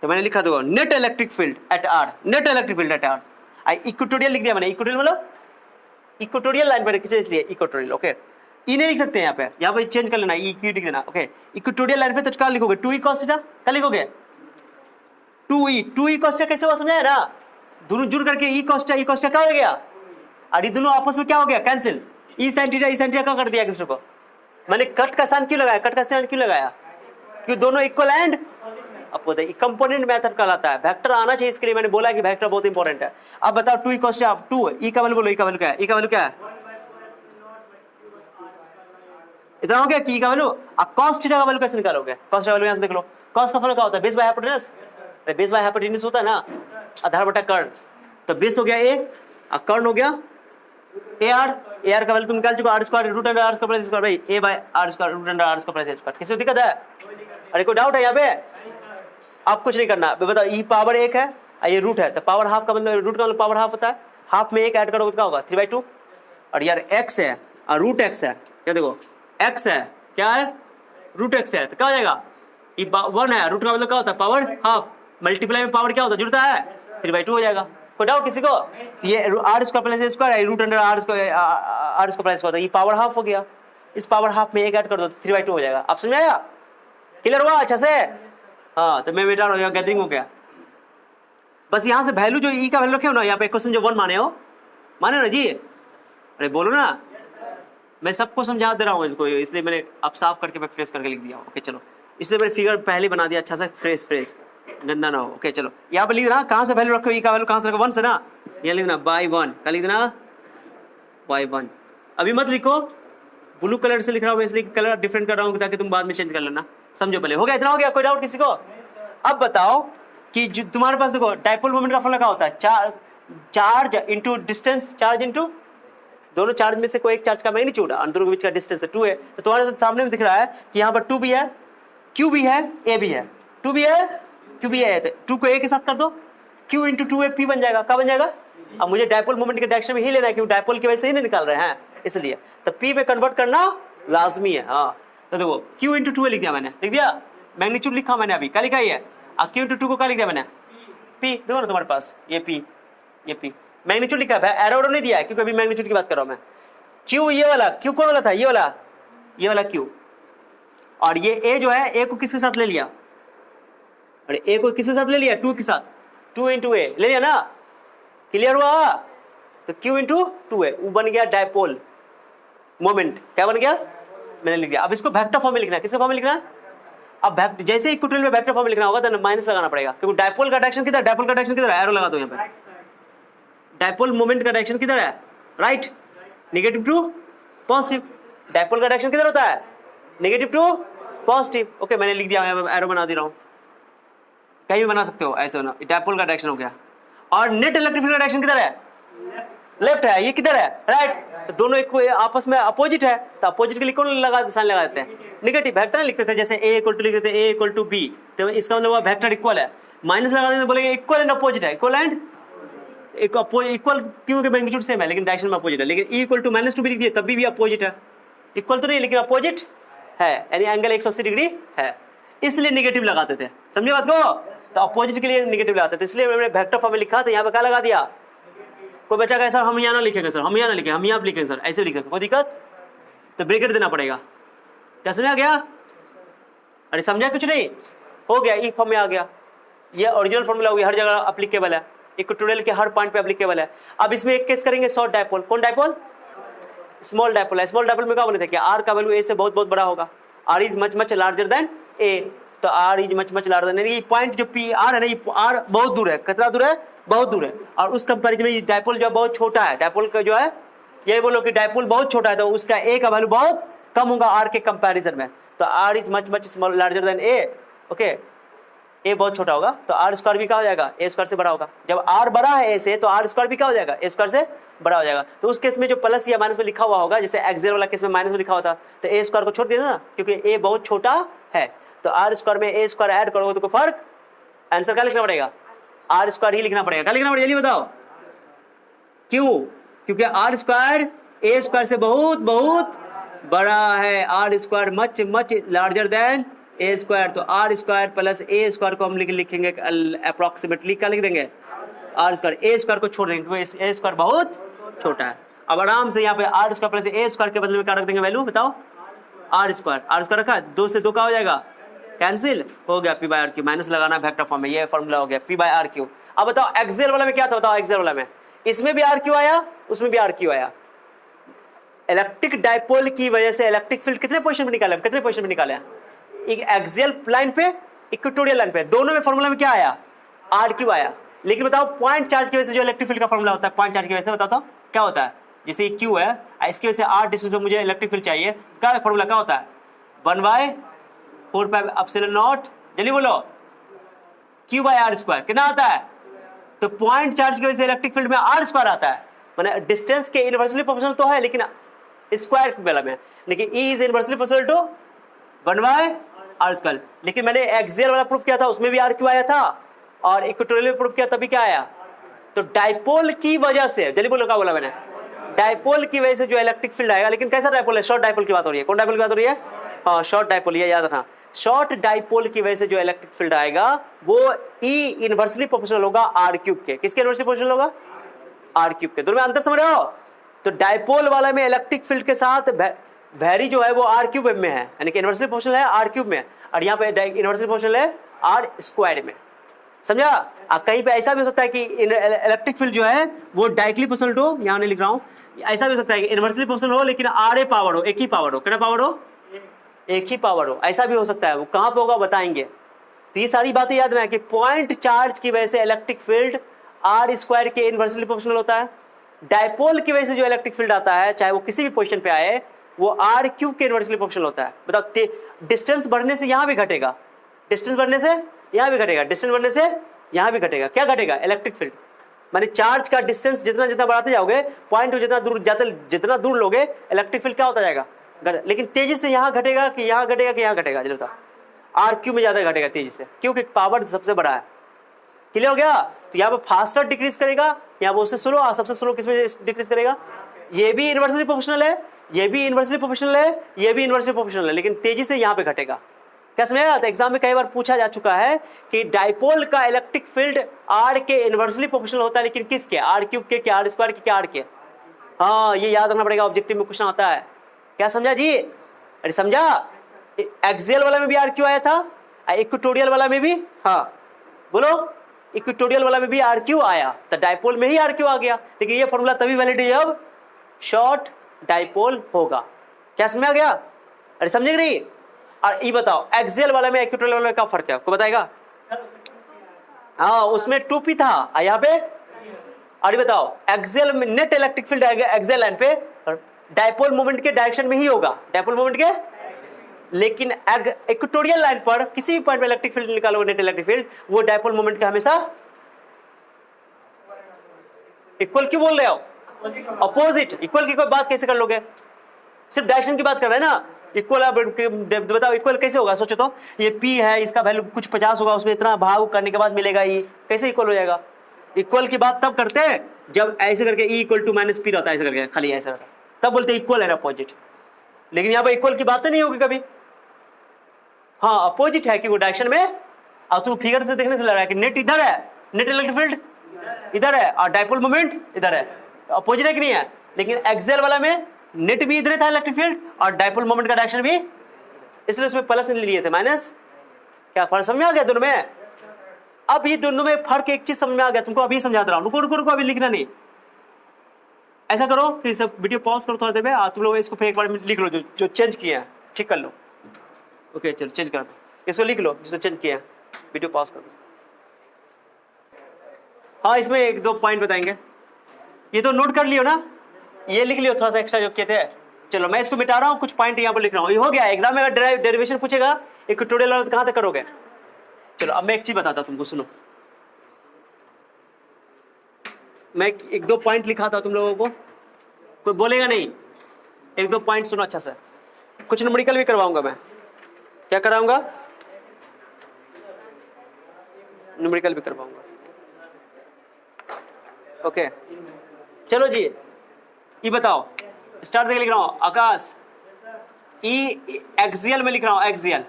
S1: तो मैंने लिखा देखो, net electric field at r, net electric field at r. Equatorial लिख दिया मैंने, इक्वेटोरियल मतलब इक्वेटोरियल लाइन पर खींचे इसलिए इक्वेटोरियल। ओके, ई नहीं लिख सकते यहाँ पे चेंज कर लेना, ई क्यू लिख देना। ओके, इक्वेटोरियल लाइन पे तो क्या लिखोगे? 2e cos theta. क्या लिखोगे? 2e cos theta. कैसे हुआ समझाया ना? दोनों जुड़ करके ई cos थीटा क्या हो गया? और ये दोनों आपस में क्या हो गया? कैंसिल। ई साइन थीटा क्या कर दिया एक दूसरे को? मैंने कट का साइन क्यों लगाया? कट का साइन क्यों लगाया? क्यों दोनों equal and opposite. Component method कहलाता है। वेक्टर आना चाहिए, इसके लिए मैंने बोला कि वेक्टर बहुत इंपॉर्टेंट है। अब बताओ 2e cos थीटा, 2 ई का वैल्यू बोलो, ई का वैल्यू क्या है? ई का वैल्यू क्या है? इतना हो गया की का वैल्यू। अब cos थीटा का वैल्यू कैसे निकालोगे? cos थीटा वैल्यू यहां से देख लो। cos का फॉर्मूला क्या होता है? Base by hypotenuse. Base by hypotenuse होता है ना, आधार बटा कर्ण। तो बेस हो गया a, और कर्ण हो गया ar का वैल्यू तुम निकाल चुके, r² root under r square plus भाई a by r² root under r square plus square. किसी को दिक्कत है? अरे कोई डाउट है यहाँ पे? आप कुछ नहीं करना, बताओ e पावर 1 है, ये रूट है, तो पावर हाफ का मतलब रूट का मतलब पावर हाफ होता है। हाफ में 1 ऐड करोगे तो क्या होगा? 3/2। और यार x है और रूट x है, क्या देखो x है, क्या है? रूट x है, तो क्या हो जाएगा? ये 1 है, रूट का मतलब क्या होता है? Power half. मल्टीप्लाई में पावर क्या होता है? जुड़ता है, 3/2 हो जाएगा। कोई डाउट किसी को? ये r square plus square, root under r square plus square, ये पावर हाफ हो गया। इस पावर हाफ में 1 ऐड कर दो, 3/2 हो जाएगा। आप समझ आया? क्लियर हुआ अच्छा से? हाँ, तो मैं बेटा गैदरिंग हो गया। बस यहाँ से वैल्यू जो ई का वैल्यू रखे हो ना, यहाँ पे क्वेश्चन जो 1 माने हो, माने ना जी? अरे बोलो ना, मैं सबको समझा दे रहा हूँ इसको, इसलिए मैंने अब साफ करके मैं फ्रेश करके लिख दिया। ओके चलो, इसलिए मैंने फिगर पहले बना दिया अच्छा सा, फ्रेश गंदा ना हो। ओके चलो, यहाँ पे लिख देना कहाँ से वैल्यू रखो, ई का वैल्यू कहाँ से रखो? 1 से ना, यहाँ लिख देना by 1। क्या लिख देना? by 1। अभी मत लिखो, ब्लू कलर से लिख रहा हूँ इसलिए कलर डिफरेंट कर रहा हूँ ताकि तुम बाद में चेंज कर लेना, समझो पहले। हो गया, इतना हो गया, कोई डाउट किसी को? अब बताओ कि जो तुम्हारे पास देखो डाइपोल मोमेंट का फॉर्मूला क्या होता है, charge into distance, charge into दोनों चार्ज में से कोई एक चार्ज का मैग्नीट्यूड और दोनों के बीच का डिस्टेंस 2 है। तो तुम्हारे सामने में दिख रहा है कि यहाँ पर 2 भी है, Q भी है, A भी है, 2 भी है, Q भी है, तो 2 को A के साथ कर दो, Q इंटू 2 है, P बन जाएगा। क्या बन जाएगा? अब मुझे डाइपोल मोमेंट के डायरेक्शन में ही लेना है क्योंकि डाइपोल की वजह से ही नहीं निकाल रहे हैं इसलिए, तो P में कन्वर्ट करना लाजमी है। हाँ तो देखो Q इंटू 2 लिख दिया मैंने, लिख दिया, मैग्नीट्यूड लिखा मैंने अभी, क्या लिखा है? अब Q इंटू 2 को क्या लिख दिया मैंने? P, देखो ना तुम्हारे पास ये P, ये P मैग्नीट्यूड लिखा है, एरो नहीं दिया है क्योंकि अभी मैग्नीट्यूड की बात कर रहा हूं मैं। Q ये वाला, Q कौन वाला था? ये वाला Q, और ये A जो है, A को किसके साथ ले लिया? अरे A को किसके साथ ले लिया? 2 के साथ, 2 इंटू A ले लिया ना, क्लियर हुआ? तो Q इंटू 2 है, वो बन गया डाइपोल मोमेंट। क्या बन गया? मैंने लिख दिया। अब इसको वेक्टर फॉर्म में लिखना है, किसके फॉर्म में लिखना है? अब जैसे इक्विटोरियल में वेक्टर फॉर्म में लिखना होगा तो माइनस लगाना पड़ेगा क्योंकि डाइपोल का डायरेक्शन किधर? डाइपोल का डायरेक्शन किधर है? एरो लगा दो यहाँ पे, डाइपोल मोमेंट का डायरेक्शन किधर है? Right, negative to positive. Dipole का डायरेक्शन किधर होता है? Negative to positive. ओके मैंने लिख दिया, एरो बना दे रहा हूँ, कहीं भी बना सकते हो ऐसे होना। डाइपोल का डायरेक्शन हो गया। और नेट इलेक्ट्रिक फील्ड का डायरेक्शन किधर है? लेफ्ट है, ये किधर है? राइट। तो दोनों एक आपस में अपोजिट है, तो अपोजिट के लिए कौन साइन लगा देते हैं? नेगेटिव। वेक्टर लिखते थे जैसे A इक्वल टू लिखते थे A इक्वल टू B, तो इसका मतलब वेक्टर इक्वल है, माइनस लगा देते बोलेंगे इक्वल एंड अपोजिट है, इक्वल एंड इक्वल क्योंकि मैग्नीट्यूड सेम है लेकिन डायरेक्शन में अपोजिट है। लेकिन E इक्वल टू -2 भी लिख दिए तभी भी अपोजिट है, इक्वल तो नहीं लेकिन अपोजिट है, यानी एंगल 180 डिग्री है, इसलिए नेगेटिव लगाते थे। समझे बात को? तो अपोजिट के लिए नेगेटिव लगाते थे, इसलिए मैंने वेक्टर फॉर्म में लिखा तो यहाँ पे क्या लगा दिया। कोई बच्चा कहे सर हम यहाँ ना लिखेंगे, सर हम यहाँ ना लिखेंगे, हम यहाँ लिखेंगे सर, ऐसे लिखेंगे, कोई दिक्कत? तो ब्रैकेट देना पड़ेगा। क्या समझ आ गया? अरे समझा कुछ नहीं? हो गया, ई फॉर्म में आ गया। ये ओरिजिनल फॉर्मूला हो गया, हर जगह अप्लीकेबल है, इक्वेटोरियल के हर पॉइंट पे अप्लीकेबल है। अब इसमें एक केस करेंगे शॉर्ट डाइपोल। कौन डाइपोल? स्मॉल डाइपोल है। स्मॉल डाइपोल में क्या बोले थे कि आर का वैल्यू ए से बहुत बहुत बड़ा होगा, R is much much larger than ए, तो are is much much larger than, ये पॉइंट जो पी आर है ना, ये आर बहुत दूर है। कितना दूर है? बहुत दूर है। और उस कंपैरिजन में डाइपोल जो बहुत छोटा है, डाइपोल का जो है, ये बोलो कि डाइपोल बहुत छोटा है तो उसका ए का वैल्यू बहुत कम होगा आर के कंपैरिजन में, तो are is much much small larger than a. Okay, a बहुत छोटा होगा तो आर स्क्वायर भी क्या हो जाएगा? ए स्क्वायर से बड़ा होगा। जब आर बड़ा है ए से तो आर स्क्वायर भी क्या हो जाएगा? ए स्क्वायर से बड़ा हो जाएगा। तो उस केस में जो प्लस या माइनस में लिखा हुआ होगा, जैसे एक्सेल वाला केस में माइनस में लिखा होता तो ए स्क्वायर को छोड़ देना ना, क्योंकि ए बहुत छोटा है। तो आर स्क्वायर में ए स्क्वायर ऐड करोगे तो कोई फर्क, आंसर क्या लिखना पड़ेगा? आर स्क्वायर ही लिखना पड़ेगा। क्या लिखना पड़ेगा जल्दी बताओ? क्यों? क्योंकि आर स्क्वायर ए स्क्वायर से बहुत बहुत बड़ा है, r square much much larger than a square. तो r square plus a square को हम लिखेंगे अप्रोक्सीमेटली, क्या लिख देंगे? Are square. ए स्क्वायर को छोड़ देंगे क्योंकि ए स्क्वायर बहुत छोटा है। अब आराम से यहाँ पे r square plus a square के बदले में क्या रख देंगे वैल्यू? बताओ। Are square. आर स्क्वायर रखा, 2 से 2 का हो जाएगा, कैंसिल हो गया, p by r q. Minus लगाना वेक्टर फॉर्म में, ये फॉर्मूला हो गया पी बाई आर क्यू। अब बताओ एक्सेल वाला में क्या था? बताओ एक्सेल वाला में, इसमें भी आर क्यू आया, उसमें भी आर क्यू आया। इलेक्ट्रिक डाइपोल की वजह से इलेक्ट्रिक फील्ड कितने पोजीशन पे निकाले? कितने पोजीशन पे निकाले? एक एक्सियल लाइन पे, इक्वेटोरियल लाइन पे, दोनों में फॉर्मूला में क्या आया? आर क्यू आया। लेकिन बताओ पॉइंट चार्ज की वजह से जो इलेक्ट्रिक फील्ड का फॉर्मूला होता है, पॉइंट चार्ज की वजह से बताता हूं क्या होता है। जैसे क्यू है, इसकी वजह से आर डिस्टेंस पे मुझे इलेक्ट्रिक फील्ड चाहिए, क्या फॉर्मूला क्या होता है? 1/4πε0, जल्दी बोलो, क्यू बाई आर स्क्वायर। कितना आता है? तो पॉइंट चार्ज की वजह से इलेक्ट्रिक फील्ड में आर स्क्वायर आता है, माने डिस्टेंस के इनवर्सली प्रोपोर्शनल तो है लेकिन स्क्वायर वाला में, लेकिन E is inversely proportional to 1/r square. लेकिन मैंने एक्सियल वाला प्रूफ किया था, उसमें भी आर क्यू आया था, और इक्वेटोरियल में प्रूफ किया तभी क्या आया? तो डाइपोल की वजह से, जल्दी बोलो क्या बोला मैंने? डाइपोल की वजह से जो इलेक्ट्रिक फील्ड आएगा, लेकिन कैसा डाइपोल है? शॉर्ट डाइपोल की बात हो रही है। कौन डाइपोल की बात हो रही है? हाँ, शॉर्ट डाइपोल, ये याद रखना। शॉर्ट डाइपोल की वजह से जो इलेक्ट्रिक फील्ड आएगा वो ई इनवर्सली प्रोपोर्शनल होगा आर क्यूब के। किसके इनवर्सली प्रोपोर्शनल होगा? आर क्यूब के। दोनों में अंतर समझ रहे हो? तो डाइपोल वाला में इलेक्ट्रिक फील्ड के साथ वैरी जो है वो आर क्यूब में है, यानी कि इनवर्सली प्रोपोर्शनल है आर क्यूब में, और यहाँ पे इनवर्सली प्रोपोर्शनल है आर स्क्वायर में। समझा? कहीं पे ऐसा भी हो सकता है कि इलेक्ट्रिक फील्ड जो है वो डायरेक्टली प्रोपोर्शनल हो, यहाँ नहीं लिख रहा हूँ, ऐसा भी हो सकता है कि इनवर्सली प्रोपोर्शनल हो लेकिन आर ए पावर हो, एक ही पावर हो। कितना पावर हो? एक ही पावर हो। ऐसा भी हो सकता है, वो कहाँ पे होगा बताएंगे। तो ये सारी बातें याद रखना कि पॉइंट चार्ज की वजह से इलेक्ट्रिक फील्ड आर स्क्वायर के इनवर्सली प्रोपोर्शनल होता है, डायपोल की वजह से जो इलेक्ट्रिक फील्ड आता है, चाहे वो किसी भी पोजीशन पे आए, वो आर क्यूब के इनवर्सली प्रोपोर्शनल होता है। बताओ, डिस्टेंस बढ़ने से यहां भी घटेगा, डिस्टेंस बढ़ने से यहां भी घटेगा, डिस्टेंस बढ़ने से यहां भी घटेगा। क्या घटेगा? Electric field. माने चार्ज का डिस्टेंस जितना जितना बढ़ाते जाओगे, पॉइंट टू जितना दूर लोगे, इलेक्ट्रिक फील्ड क्या होता जाएगा? लेकिन तेजी से यहां घटेगा कि यहां घटेगा कि यहां घटेगा? जल्दी बताओ। आर क्यूब में ज्यादा घटेगा तेजी से, क्योंकि पावर सबसे बड़ा है। क्लियर हो गया? तो यहाँ पे फास्टर डिक्रीज करेगा, यहाँ पे उससे स्लो, सबसे स्लो किसमें डिक्रीज करेगा? ये भी इनवर्सली प्रोपोर्शनल है, ये भी इनवर्सली प्रोपोर्शनल है, ये भी इनवर्सली प्रोपोर्शनल है, लेकिन तेजी से यहाँ पे घटेगा। क्या समझेगा? तो एग्जाम में कई बार पूछा जा चुका है कि डायपोल का इलेक्ट्रिक फील्ड आर के इनवर्सली प्रोपोर्शनल होता है, लेकिन किसके? आर क्यूब के, क्या आर स्क्वायर के, क्या आर के? हाँ, ये याद रखना पड़ेगा, ऑब्जेक्टिव में क्वेश्चन आता है। क्या समझा जी? अरे समझा? एक्सियल वाला में भी आर क्यू आया था, इक्वेटोरियल वाला में भी, हाँ बोलो, इक्वेटोरियल वाला में भी आर क्यू आया, तो डायपोल में ही आर क्यू आ गया। लेकिन ये फॉर्मूला तभी वैलिड है जब शॉर्ट डायपोल होगा। क्या समझ आ गया? अरे समझे कि नहीं? और ये बताओ, एक्सियल वाला में इक्वेटोरियल वाला में क्या फर्क है, आपको बताएगा? हाँ, उसमें 2p था, यहाँ पे। और ये बताओ, एक्सियल में net electric field axial line पे डायपोल मोमेंट के डायरेक्शन में ही होगा, डायपोल मोमेंट के। लेकिन इक्वेटोरियल लाइन पर किसी भी पॉइंट पे इलेक्ट्रिक फील्ड निकालोगे, नेट इलेक्ट्रिक फील्ड, वो डायपोल मोमेंट का हमेशा इक्वल क्यों बोल रहे हो? अपोजिट। इक्वल की कोई बात कैसे कर लोगे? सिर्फ डायरेक्शन की बात कर रहे हैं ना। इक्वल, बताओ इक्वल कैसे होगा? सोचो तो, ये P है, इसका वैल्यू कुछ 50 होगा, उसमें इतना भाग करने के बाद मिलेगा E, कैसे इक्वल हो जाएगा? इक्वल की बात तब करते हैं जब ऐसे करके E equal to minus P रहता है, ऐसे करके खाली ऐसे रहता है, तब बोलते हैं इक्वल है अपोजिट। लेकिन यहाँ पर इक्वल की बात नहीं होगी कभी। हाँ, अपोजिट है कि वो डायरेक्शन में। अब तू फिगर से देखने से लग रहा है कि नेट इधर है, नेट इलेक्ट्रिक फील्ड इधर है और डायपोल मोमेंट इधर है, अपोजिट है कि नहीं है? लेकिन एक्सियल वाला में नेट भी इधर था इलेक्ट्रिक फील्ड, और डायपोल मोमेंट का डायरेक्शन भी, इसलिए उसमें प्लस लिए थे माइनस। क्या फर्क समझ में आ गया दोनों में? अब ये दोनों में फर्क एक चीज समझ में आ गया, तुमको अभी समझाता रहा हूं। रुको रुको रुको, अभी लिखना नहीं। ऐसा करो कि सब वीडियो पॉज करो थोड़ा देर में, तुम लोग इसको फिर एक बार लिख लो, जो चेंज किए हैं ठीक कर लो। ओके चलो चेंज कर दो, इसको लिख लो जिसको चेंज किया, वीडियो पॉज कर दो। हाँ, इसमें एक दो पॉइंट बताएंगे, ये तो नोट कर लियो ना, ये लिख लियो थोड़ा सा एक्स्ट्रा जो किए थे। चलो मैं इसको मिटा रहा हूँ, कुछ पॉइंट यहाँ पर लिख रहा हूँ। ये हो गया। एग्जाम में अगर डेरिवेशन पूछेगा इक्वेटोरियल वाला कहाँ तक करोगे? चलो अब मैं एक चीज बताता तुमको, सुनो। मैं एक दो पॉइंट लिखा था तुम लोगों को, कोई बोलेगा नहीं। एक दो पॉइंट सुनो अच्छा से। कुछ न्यूमेरिकल भी करवाऊंगा मैं। क्या कराऊंगा? न्यूमेरिकल भी करवाऊंगा। ओके चलो जी, ये बताओ, स्टार्ट देख लिख रहा हूं। आकाश, ई एक्सियल में लिख रहा हूं, एक्सियल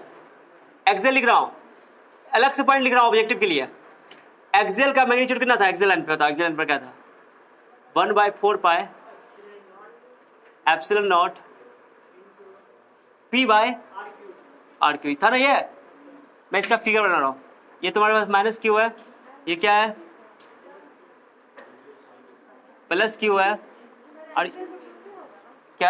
S1: एक्सियल लिख रहा हूं, अलग से पॉइंट लिख रहा हूं ऑब्जेक्टिव के लिए। एक्सियल का मैग्नीट्यूड कितना था? एक्सियल लाइन पे बताओ, एक्सियल लाइन पर क्या था? 1/4 pi epsilon naught P by r q था ना। ये मैं इसका फिगर बना रहा हूं। ये तुम्हारे पास माइनस क्यू है, ये क्या है? प्लस क्यू है, और क्या?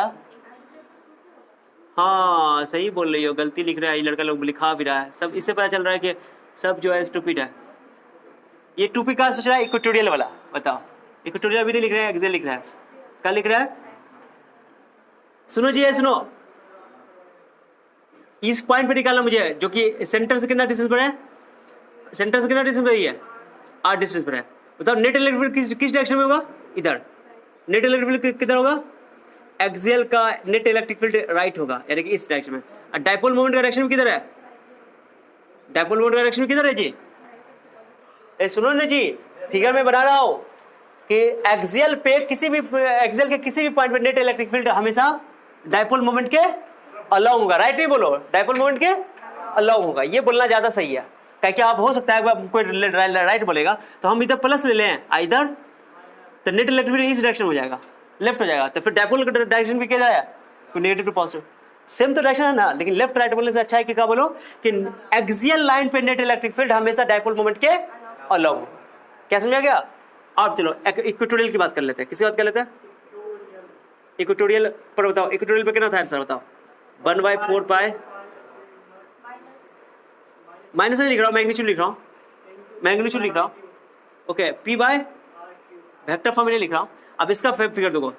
S1: हाँ सही बोल रही हो, गलती लिख रहा है ये लड़का, लोग लिखा भी रहा है सब। इससे पता चल रहा है कि सब जो है स्टूपिड है। ये 2p का सोच रहा है इक्वेटोरियल वाला। बताओ, इक्वेटोरियल भी नहीं लिख रहा है, एक्सियल लिख रहा है। क्या लिख रहा है? सुनो जी, ये सुनो, इस पॉइंट पे निकालना मुझे, जो कि सेंटर से कितना डिस्टेंस पर है? सेंटर से कितना डिस्टेंस पर है? 8 डिस्टेंस पर है। बताओ नेट इलेक्ट्रिक फील्ड किस डायरेक्शन में होगा? इधर। नेट इलेक्ट्रिक फील्ड किधर होगा? एक्सियल का नेट इलेक्ट्रिक फील्ड राइट होगा, यानी कि इस डायरेक्शन में। और डायपोल मोमेंट का डायरेक्शन किधर है? डायपोल मोमेंट का डायरेक्शन किधर है जी? सुनो ना जी, फिगर में बना रहा हूं कि एक्सियल पे किसी भी, एक्सियल के किसी भी पॉइंट पे नेट इलेक्ट्रिक फील्ड हमेशा डायपोल मोमेंट के अलाउ होगा। राइट नहीं बोलो, डायपोल मोमेंट के अलाउ होगा, ये बोलना ज्यादा सही है। क्या आप हो सकता है कोई राइट बोलेगा तो हम इधर प्लस ले लें इधर, तो नेट इलेक्ट्रिक फील्ड इस डायरेक्शन में हो जाएगा, लेफ्ट हो जाएगा। तो फिर डायपोल का डायरेक्शन भी क्या जाएगा? नेगेटिव टू पॉजिटिव, सेम तो डायरेक्शन है ना। लेकिन लेफ्ट राइट बोलने से अच्छा है कि क्या बोलो कि एक्सियल लाइन पे नेट इलेक्ट्रिक फील्ड हमेशा डायपोल मोमेंट के अलाउ। क्या समझा गया? अब चलो इक्वेटोरियल की बात कर लेते हैं। किसी बात कर लेते हैं? इक्वेटोरियल पर बताओ, इक्वेटोरियल पे कितना था आंसर बताओ? 1/4 पाई, माइनस नहीं लिख रहा हूँ, मैग्नीट्यूड लिख रहा हूँ, मैग्नीट्यूड लिख रहा हूँ। Okay, P by vector form में नहीं लिख रहा हूँ। अब इसका फिगर देखो,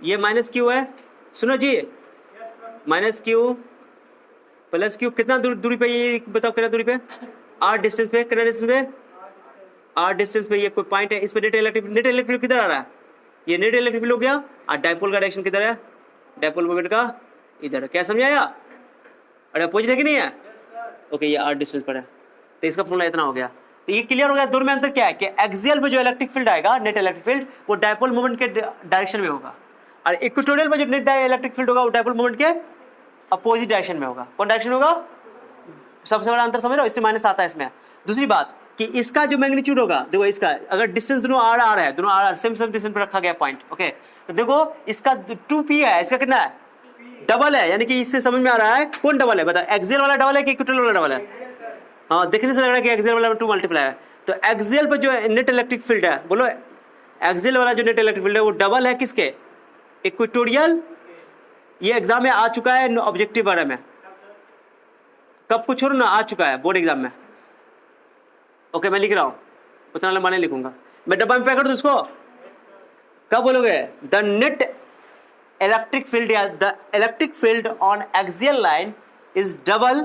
S1: ये माइनस क्यू है, सुनो जी, माइनस क्यू प्लस क्यू, कितना दूरी पे ये बताओ, कितना दूरी पे, आर डिस्टेंस पे, कितना डिस्टेंस पे, आर डिस्टेंस पे ये कोई पॉइंट है, इस पे नेट इलेक्ट्रिक फील्ड किधर आ रहा है, ये नेट इलेक्ट्रिक फील्ड हो गया, और डायपोल का डायरेक्शन किधर है, डायपोल मोमेंट का इधर है। क्या समझाया? अरे अपोजिट है कि नहीं है? ओके, ये आर डिस्टेंस पर है, तो इसका फॉर्मूला इतना हो गया। तो ये क्लियर हो गया दोनों में अंतर क्या है कि एक्सियल पे जो इलेक्ट्रिक फील्ड आएगा, नेट इलेक्ट्रिक फील्ड, वो डायपोल मोमेंट के डायरेक्शन में होगा, और इक्वेटोरियल पे जो नेट इलेक्ट्रिक फील्ड होगा वो डायपोल मोमेंट के अपोजिट डायरेक्शन में होगा। कौन डायरेक्शन होगा? सबसे बड़ा अंतर समझ रहे हो, इसलिए माइनस आता है इसमें। दूसरी बात कि इसका जो मैग्नीट्यूड होगा, देखो इसका अगर डिस्टेंस दोनों आर आर है, दोनों आर सेम डिस्टेंस पे रखा गया पॉइंट, ओके, तो देखो इसका 2p है, इसका कितना है, डबल है, यानी कि इससे समझ में आ रहा है कौन डबल है, बता, एक्सियल वाला डबल है कि इक्वेटोरियल वाला डबल है? हाँ, देखने से लग रहा है कि एक्सियल वाला में 2 मल्टीप्लाई है, तो एक्सियल पर जो नेट इलेक्ट्रिक फील्ड है, बोलो एक्सियल वाला जो नेट इलेक्ट्रिक फील्ड है वो डबल है किसके, इक्वेटोरियल। ये एग्जाम में आ चुका है ऑब्जेक्टिव बारे में, कब कुछ छोड़ो ना, आ चुका है बोर्ड एग्जाम में। ओके, मैं लिख रहा हूं, उतना लंबा नहीं लिखूंगा, मैं डब्बा में पैक कर दूं इसको। कब बोलोगे? द नेट इलेक्ट्रिक फील्ड या the electric field on axial line is double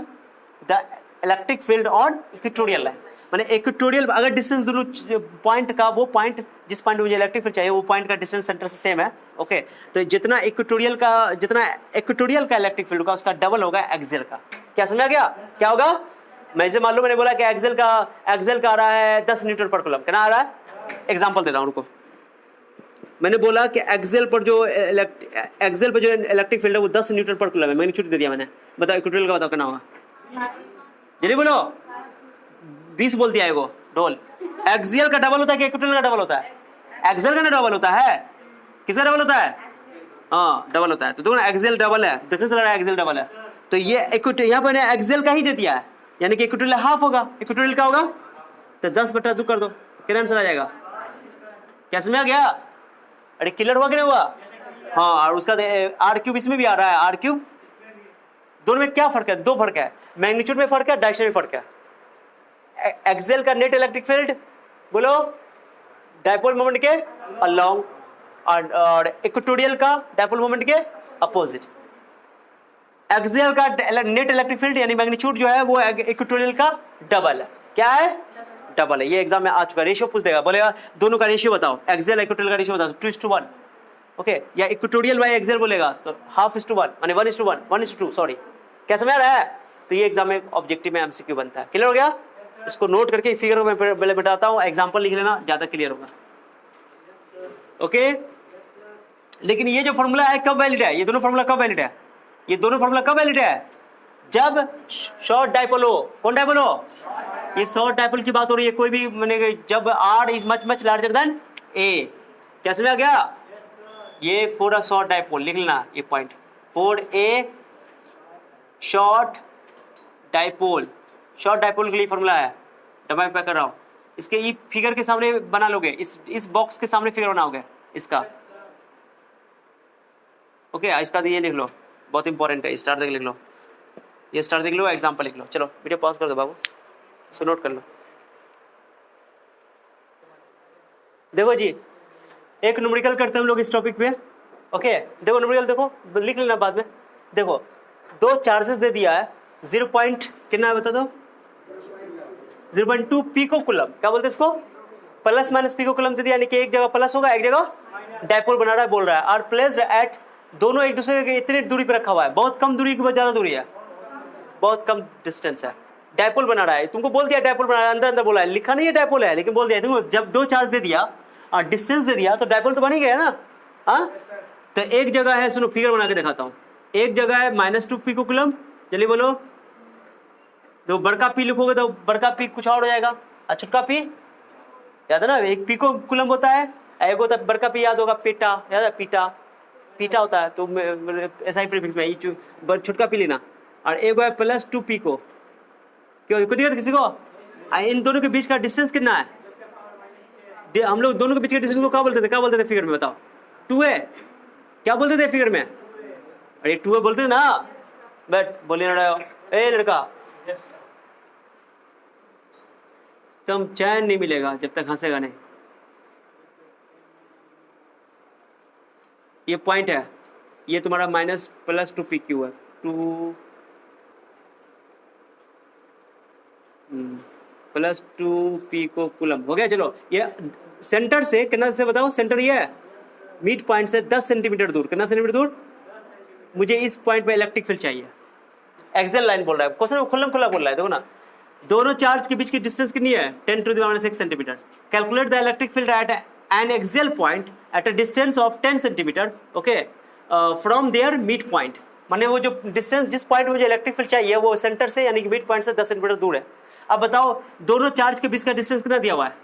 S1: the electric field on equatorial line. माने इक्वेटोरियल अगर डिस्टेंस दोनों पॉइंट का, वो पॉइंट जिस पॉइंट मुझे इलेक्ट्रिक फील्ड चाहिए वो पॉइंट का डिस्टेंस सेंटर से सेम है, ओके, तो जितना इक्वेटोरियल का इलेक्ट्रिक फील्ड होगा उसका डबल होगा एक्सियल का। क्या समझा गया? क्या होगा? मैं इसे मान लो, मैंने बोला कि एक्सियल का आ रहा है 10 न्यूटन पर कूलम, कितना आ रहा है? एग्जांपल दे रहा हूं, रुको। मैंने बोला कि एक्सियल पर जो इलेक्ट्रिक फील्ड है वो 10 न्यूटन पर कूलम है, मैंने छुट्टी दे दिया मैंने, बताओ इक्वेटोरियल का बताओ कितना होगा? जल्दी बोलो, 20 बोल दिया एगो ढोल। एक्सियल का डबल होता है कि इक्वेटोरियल का डबल होता है? एक्सियल का ना डबल होता है, किसका डबल होता है? हाँ, डबल होता है। तो देखो ना, एक्सियल डबल है, देखने से लग रहा है एक्सियल डबल है, तो ये यहाँ पर एक्सियल का ही दे दिया है, यानी कि इक्वेटोरियल हाफ होगा। इक्वेटोरियल का होगा तो 10/2 कर दो, कितना आंसर आ जाएगा? क्या समझ आ गया? अरे क्लियर हुआ कि नहीं हुआ? हाँ, और उसका आर क्यूब इसमें भी आ रहा है, आर क्यूब। दोनों में क्या फर्क है? 2 फर्क है, मैग्नीट्यूड में फर्क है, डायरेक्शन में फर्क है। एक्सियल का नेट इलेक्ट्रिक फील्ड बोलो डायपोल मोमेंट के अलोंग, और इक्वेटोरियल का डायपोल मोमेंट के अपोजिट। एक्सियल का नेट इलेक्ट्रिक फील्ड यानी मैग्नीट्यूड जो है वो इक्वेटोरियल का डबल है। क्या है? डबल है। ये एग्जाम में आ चुका है। रेशियो पूछ देगा, बोलेगा दोनों का रेशियो बताओ, एक्सियल इक्वेटोरियल का रेशियो बताओ, 2:1, ओके, या इक्वेटोरियल बाय एक्सियल बोलेगा तो 1/2 माने 1:1, 1:2, सॉरी। क्या समझ आ रहा है? तो ये एग्जाम में ऑब्जेक्टिव में एमसीक्यू बनता है। क्लियर हो गया? इसको नोट करके फिगर में पहले बताता हूँ, एग्जाम्पल लिख लेना, ज्यादा क्लियर होगा। ओके, लेकिन ये जो फॉर्मूला है कब वैलिड है? ये दोनों फॉर्मूला कब वैलिड है? ये दोनों फॉर्मूला कब वैलिड है? जब शॉर्ट डायपोल हो। कौन डायपोल हो? ये शॉर्ट डायपोल की बात हो रही है, कोई भी मैंने, जब r is much larger than a. क्या समझ आ गया? ये फॉर अ शॉर्ट डायपोल लिख लेना, ये point for a short dipole. Short dipole के लिए फॉर्मूला है, डब्बा में पैक कर रहा हूं, इसके ये फिगर के सामने बना लोगे, इस बॉक्स के सामने फिगर बनाओगे इसका, ओके। इसका ये लिख लो, बहुत इंपॉर्टेंट है, स्टार देख लिख लो, ये स्टार देख लो, एग्जाम्पल लिख लो। चलो वीडियो पॉज कर दो बाबू, इसको नोट कर लो। देखो जी, एक न्यूमेरिकल करते हैं हम लोग इस टॉपिक पे, ओके। देखो न्यूमेरिकल, देखो लिख लेना बाद में। देखो 2 चार्जेस दे दिया है, 0 पॉइंट कितना है बता दो, 0.2 पिको कूलम। क्या बोलते हैं इसको? प्लस माइनस पिको कूलम दे दिया, यानी कि एक जगह प्लस होगा, एक जगह डायपोल बना रहा है, बोल रहा है। और प्लेस्ड एट, दोनों एक दूसरे के इतनी दूरी पे रखा हुआ है, बहुत कम दूरी के बाद ज्यादा दूरी है, बहुत कम डिस्टेंस है, डायपोल बना रहा है। तुमको बोल दिया डायपोल बना रहा है, अंदर अंदर बोला है, लिखा नहीं है डायपोल है, लेकिन बोल दिया। तुमको जब 2 चार्ज दे दिया और डिस्टेंस दे दिया तो डायपोल तो बन ही गया ना। हाँ, तो एक जगह है, सुनो फिगर बना के दिखाता हूँ, एक जगह है -2 पिको कूलम, चलिए बोलो। तो बड़का पी लिखोगे तो बड़का पी कुछ और हो जाएगा, और छोटका पी याद है ना, एक पिको कूलम होता है, एक होता है बड़का पी, याद होगा पीटा, याद है पीटा, पीटा होता है, तो ऐसा ही प्रीफिक्स में छोटका पी लेना। और एक है +2 पिको, क्यों कोई दिक्कत किसी को? इन दोनों के बीच का डिस्टेंस कितना है? हम लोग दोनों के बीच के डिस्टेंस को क्या बोलते थे? क्या बोलते थे फिगर में बताओ? 2 है। क्या बोलते थे फिगर में? अरे 2 है बोलते थे ना, बट बोले ना ए लड़का, तुम चैन नहीं मिलेगा जब तक हंसेगा नहीं। ये पॉइंट है, ये तुम्हारा माइनस प्लस 2 pq है, 2 प्लस 2 पिको कूलम हो गया। चलो ये सेंटर से कितना से बताओ, सेंटर ये है मिड पॉइंट से 10 सेंटीमीटर दूर, कितना सेंटीमीटर दूर, मुझे इस पॉइंट पे इलेक्ट्रिक फील्ड चाहिए। एक्सियल लाइन बोल रहा है क्वेश्चन, खुल्लम खुल्ला बोल रहा है, देखो ना दोनों चार्ज के बीच की डिस्टेंस कितनी है 10⁻⁶ centimetre. Calculate the electric field at an axial point at a distance of 10 centimetre okay from there mid point, माने वो जो डिस्टेंस जिस पॉइंट में मुझे इलेक्ट्रिक फील्ड चाहिए वो सेंटर से यानी कि मिड पॉइंट से 10 सेंटीमीटर दूर है। अब बताओ दोनों चार्ज के बीच का डिस्टेंस कितना दिया हुआ है।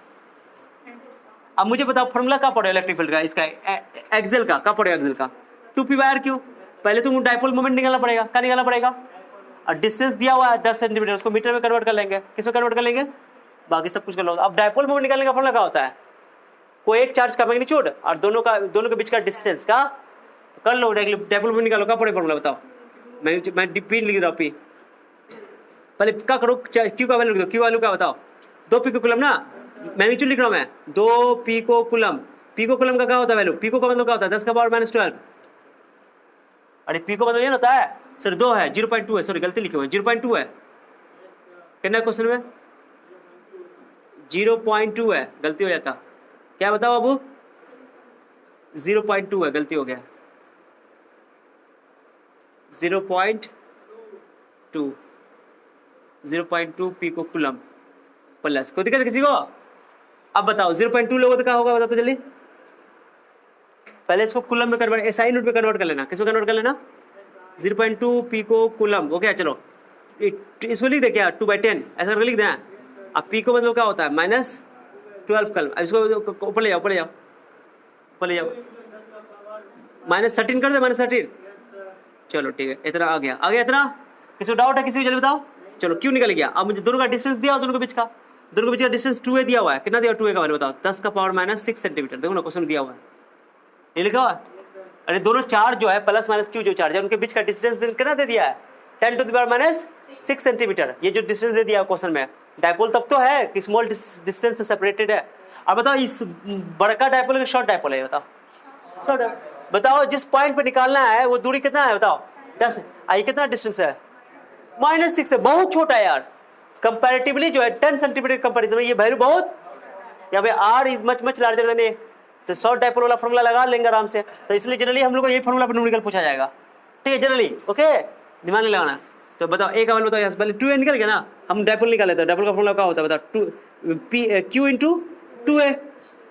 S1: अब मुझे बताओ फॉर्मूला क्या पड़ेगा इलेक्ट्रिक फील्ड का, इसका एक्सियल का क्या पड़ेगा, एक्सियल का 2p/r²। पहले तो डाइपोल मोमेंट निकालना पड़ेगा, क्या निकालना पड़ेगा, और डिस्टेंस दिया हुआ है 10 सेंटीमीटर, उसको मीटर में कन्वर्ट कर लेंगे, किस में कन्वर्ट कर लेंगे, बाकी सब कुछ कर लो। अब डाइपोल मोमेंट निकालने का फॉर्मूला क्या होता है, कोई एक चार्ज का मैग्नीट्यूड और दोनों के बीच का डिस्टेंस का, तो कर लो डाइपोल मोमेंट निकालो, क्या पड़ेगा फॉर्मूला बताओ। मैं पी लिख रहा हूँ, पी पहले क्या करो, क्यू का वैल्यू लिख दो, क्यू वैल्यू क्या बताओ 2 पिको कूलम ना, मैग्नीट्यूड लिख रहा हूँ मैं 2 पिको कूलम। पिको कूलम का क्या होता है वैल्यू, पिको का मतलब क्या होता है 10⁻⁻12। अरे पिको मतलब ये होता है सर 2 है 0.2 है, सॉरी गलती लिखे हुए 0.2 है, कितना क्वेश्चन में 0.2 है, गलती हो जाता, क्या बताओ बाबू 0.2 है, गलती हो गया 0.2 पिको कूलम प्लस, कोई दिक्कत है किसी को। अब बताओ 0.2 लोगों तो क्या होगा बताओ तो जल्दी, पहले इसको कूलम में कन्वर्ट, एसआई यूनिट में कन्वर्ट कर लेना, किस में कन्वर्ट कर लेना 0.2 पिको कूलम हो गया। चलो इसको लिख दे क्या 2/10 ऐसा करके लिख दें। अब पिको मतलब क्या होता है -12 कल, अब इसको ऊपर ले जाओ, ऊपर ले जाओ, ऊपर ले जाओ, -13 कर दे, -13। चलो ठीक है, इतना आ गया, इतना, किसी को डाउट है किसी को जल्दी बताओ। चलो क्यों निकल गया, अब मुझे दोनों का डिस्टेंस दिया, दोनों के बीच का डिस्टेंस 2a दिया हुआ है, कितना दिया 2a का वैल्यू बताओ 10⁻⁻6 सेंटीमीटर, देखो ना क्वेश्चन दिया हुआ है, ये लिखा हुआ है। अरे दोनों चार्ज जो है प्लस माइनस क्यू जो चार्ज है उनके बीच का डिस्टेंस कितना दे दिया है 10⁻⁻6 सेंटीमीटर, ये जो डिस्टेंस दे दिया क्वेश्चन में। डाइपोल तब तो है कि स्मॉल डिस्टेंस से सेपरेटेड है। अब बताओ इस बड़का डाइपोल है शॉर्ट डाइपोल है, बताओ शॉर्ट है, बताओ जिस पॉइंट पे निकालना है वो दूरी कितना है बताओ 10, आई कितना डिस्टेंस है -6 है, बहुत छोटा है यार, कंपैरेटिवली जो है 10 सेंटीमीटर कंपैरिजन में ये वैल्यू बहुत, यहाँ पे r is much larger than ए, तो शॉर्ट डाइपोल वाला फॉर्मूला लगा लेंगे आराम से। तो इसलिए जनरली हम लोग को यही फॉर्मूला पर न्यूमेरिकल पूछा जाएगा, ठीक है जनरली, ओके दिमाग नहीं लगाना। तो बताओ एक का वैल्यू बताओ, यहाँ पहले 2a निकल गया ना, हम डाइपोल निकाल लेते हैं, डाइपोल का फॉर्मूला क्या होता है बताओ q इंटू 2a,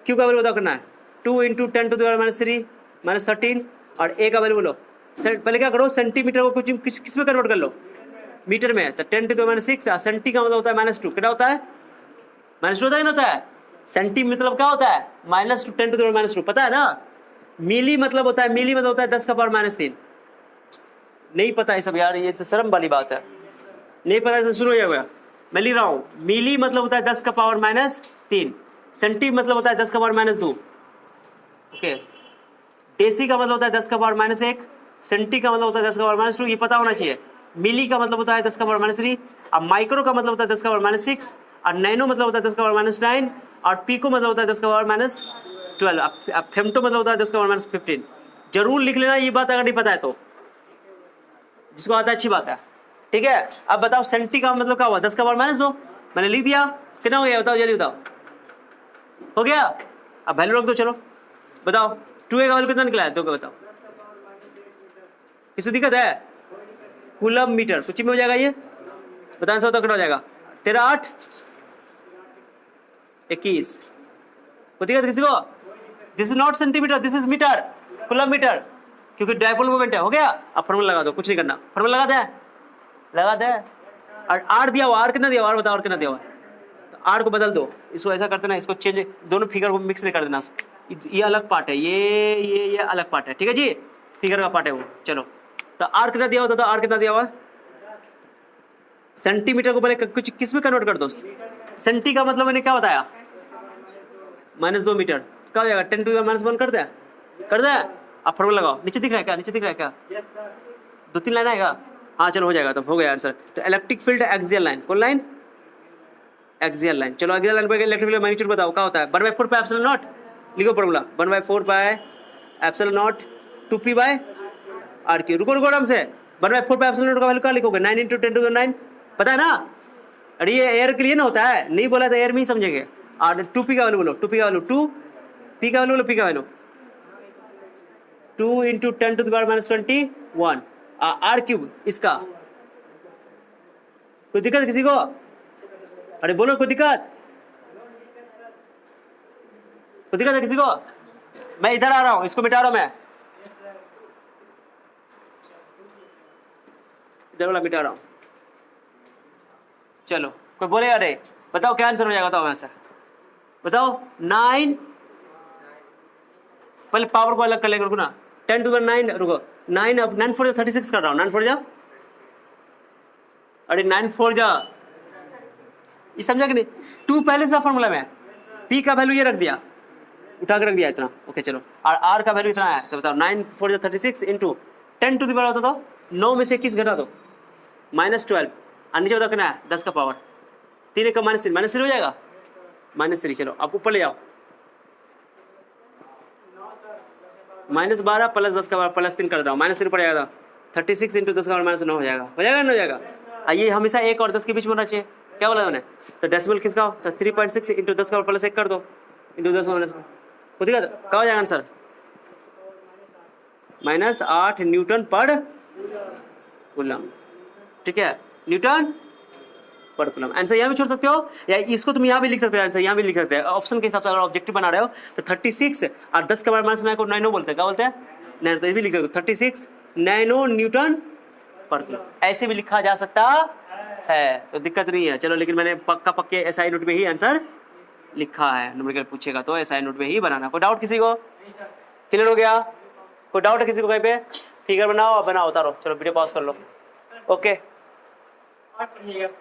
S1: q का वैल्यू बताओ करना है 2 इंटू 10⁻³ -13, और a का वैल्यू बोलो, पहले क्या करो सेंटीमीटर को कुछ किस में कन्वर्ट कर लो मीटर में, तो 10⁻⁶ सेंटी का मतलब होता है -2, कितना होता है -2 होता है, होता है सेंटी मतलब क्या होता है -2 10⁻⁻2, पता है ना। मिली मतलब होता है 10⁻⁻3, नहीं पता है सब यार, ये तो शर्म वाली बात है, नहीं पता है तो सुनो, ये मैं लिख रहा हूँ, मिली मतलब होता है 10⁻⁻3, सेंटी मतलब होता है 10⁻⁻2, ओके, डेसी का मतलब होता है 10⁻⁻1, सेंटी का मतलब होता है 10⁻⁻2, ये पता होना चाहिए। मिली का मतलब होता है 10⁻⁻3, अब माइक्रो का मतलब होता है 10⁻�6, और नैनो मतलब होता है 10⁻�9, और पीको मतलब होता है 10⁻12, अब फेम्टो मतलब होता है 10⁻15। जरूर लिख लेना ये बात अगर नहीं पता है तो, जिसको आता है अच्छी बात है, ठीक है। अब बताओ सेंटी का मतलब क्या हुआ 10⁻⁻2, मैंने लिख दिया, कितना हो गया बताओ जल्दी बताओ, हो गया। अब वैल्यू रख दो, चलो बताओ 2a का वैल्यू कितना निकला है 2 का, बताओ किसी दिक्कत है, कूलम मीटर सूची में हो जाएगा, ये बताने से कितना हो जाएगा 13 8 21, कोई दिक्कत किसी को, this is not centimetre this is metre, coulomb metre, क्योंकि डाइपोल मोमेंट है, हो गया। अब फॉर्मूला लगा दो, कुछ नहीं करना, फॉर्मूला लगा दे, और आर दिया हुआ, आर कितना दिया हुआ, बताओ आर कितना दिया हुआ, तो आर को बदल दो, इसको ऐसा करते ना, इसको चेंज, दोनों फिगर को मिक्स नहीं कर देना, ये अलग पार्ट है, ये अलग पार्ट है, ठीक है जी, फिगर का पार्ट है वो। चलो तो आर कितना दिया हुआ था, आर कितना दिया हुआ सेंटीमीटर को पहले कुछ किस में कन्वर्ट कर दो, सेंटी का मतलब मैंने क्या बताया -2 मीटर, क्या हो जाएगा 10⁻⁻1 कर दे। अब फॉर्मूला लगाओ, नीचे दिख रहा है क्या, नीचे दिख रहा है क्या, 2-3 लाइन आएगा, हाँ चलो हो जाएगा, तो हो गया आंसर। तो इलेक्ट्रिक फील्ड एक्सियल लाइन, कौन लाइन एक्सियल लाइन, चलो एक्सियल लाइन पर इलेक्ट्रिक फील्ड मैग्नीट्यूड बताओ क्या होता है 1/4 पाई एप्सिलॉन नॉट, लिखो formula 1/4 pi epsilon naught 2p by r q. रुको रुको आराम से, 1/4 पे एप्सिलॉन नॉट का वैल्यू क्या लिखोगे, 9 × 10⁹, पता है ना। अरे ये एयर के लिए ना होता है, नहीं बोला तो एयर में ही समझेंगे। और 2p का वैल्यू बोलो, 2p का वैल्यू 2, p का वैल्यू बोलो, p का वैल्यू 2 × 10⁻21 आर क्यूब इसका। कोई दिक्कत किसी को? अरे बोलो कोई दिक्कत? कोई दिक्कत है किसी को? मैं इधर आ रहा हूं, इसको मिटा रहा हूं मैं, इधर वाला मिटा रहा हूं। चलो कोई बोले अरे बताओ क्या आंसर हो जाएगा, बताओ वैसे बताओ। 9, पहले पावर को अलग कर लेंगे, रुको ना, 10⁹, रुको 9 4 36 कर रहा हूँ, 9 4 जा, अरे 9 4 जा, ये समझा कि नहीं। 2 पहले से फॉर्मूला में, p का वैल्यू ये रख दिया, उठा के रख दिया इतना, ओके चलो। और r का वैल्यू इतना है, तो बताओ 9 4 36 इंटू 10⁻, होता तो 9 में से 21 घटा दो, -12, और नीचे बताओ कितना है, 10 का पावर 3 का -3 हो जाएगा, -3। चलो अब ऊपर ले जाओ, -12 + 10 का पावर +3 कर रहा हूँ, -3 पड़ जाएगा, 36 × 10 का पावर -9 हो जाएगा, हो जाएगा ना, हो जाएगा। ये हमेशा 1 और 10 के बीच में होना चाहिए, क्या बोला मैंने, तो डेसिमल किसका हो, तो 3.6 × 10 का पावर +1 कर दो, इंटू 10 का -1, ठीक है, क्या हो जाएगा आंसर, -8 न्यूटन पर कूलम, ठीक है, न्यूटन पर कूलम। आंसर यहाँ भी छोड़ सकते हो, या इसको तुम यहाँ भी लिख सकते हो, आंसर यहाँ भी लिख सकते हैं ऑप्शन के हिसाब से। अगर ऑब्जेक्टिव बना रहे हो तो 36 और 10 के पावर -9 को नैनो बोलते हैं, क्या बोलते हैं, नैनो, तो ये भी लिख सकते हो 36 नैनो न्यूटन पर कूलम, ऐसे भी लिखा जा सकता है, तो दिक्कत नहीं है। चलो लेकिन मैंने पक्के एसआई नोट में ही आंसर लिखा है, न्यूमेरिकल पूछेगा तो एसआई नोट में ही बनाना। कोई डाउट किसी को, क्लियर हो गया? कोई डाउट है किसी को कहीं पे? फिगर बनाओ, बनाओ, उतारो, चलो वीडियो पॉज कर लो, ओके।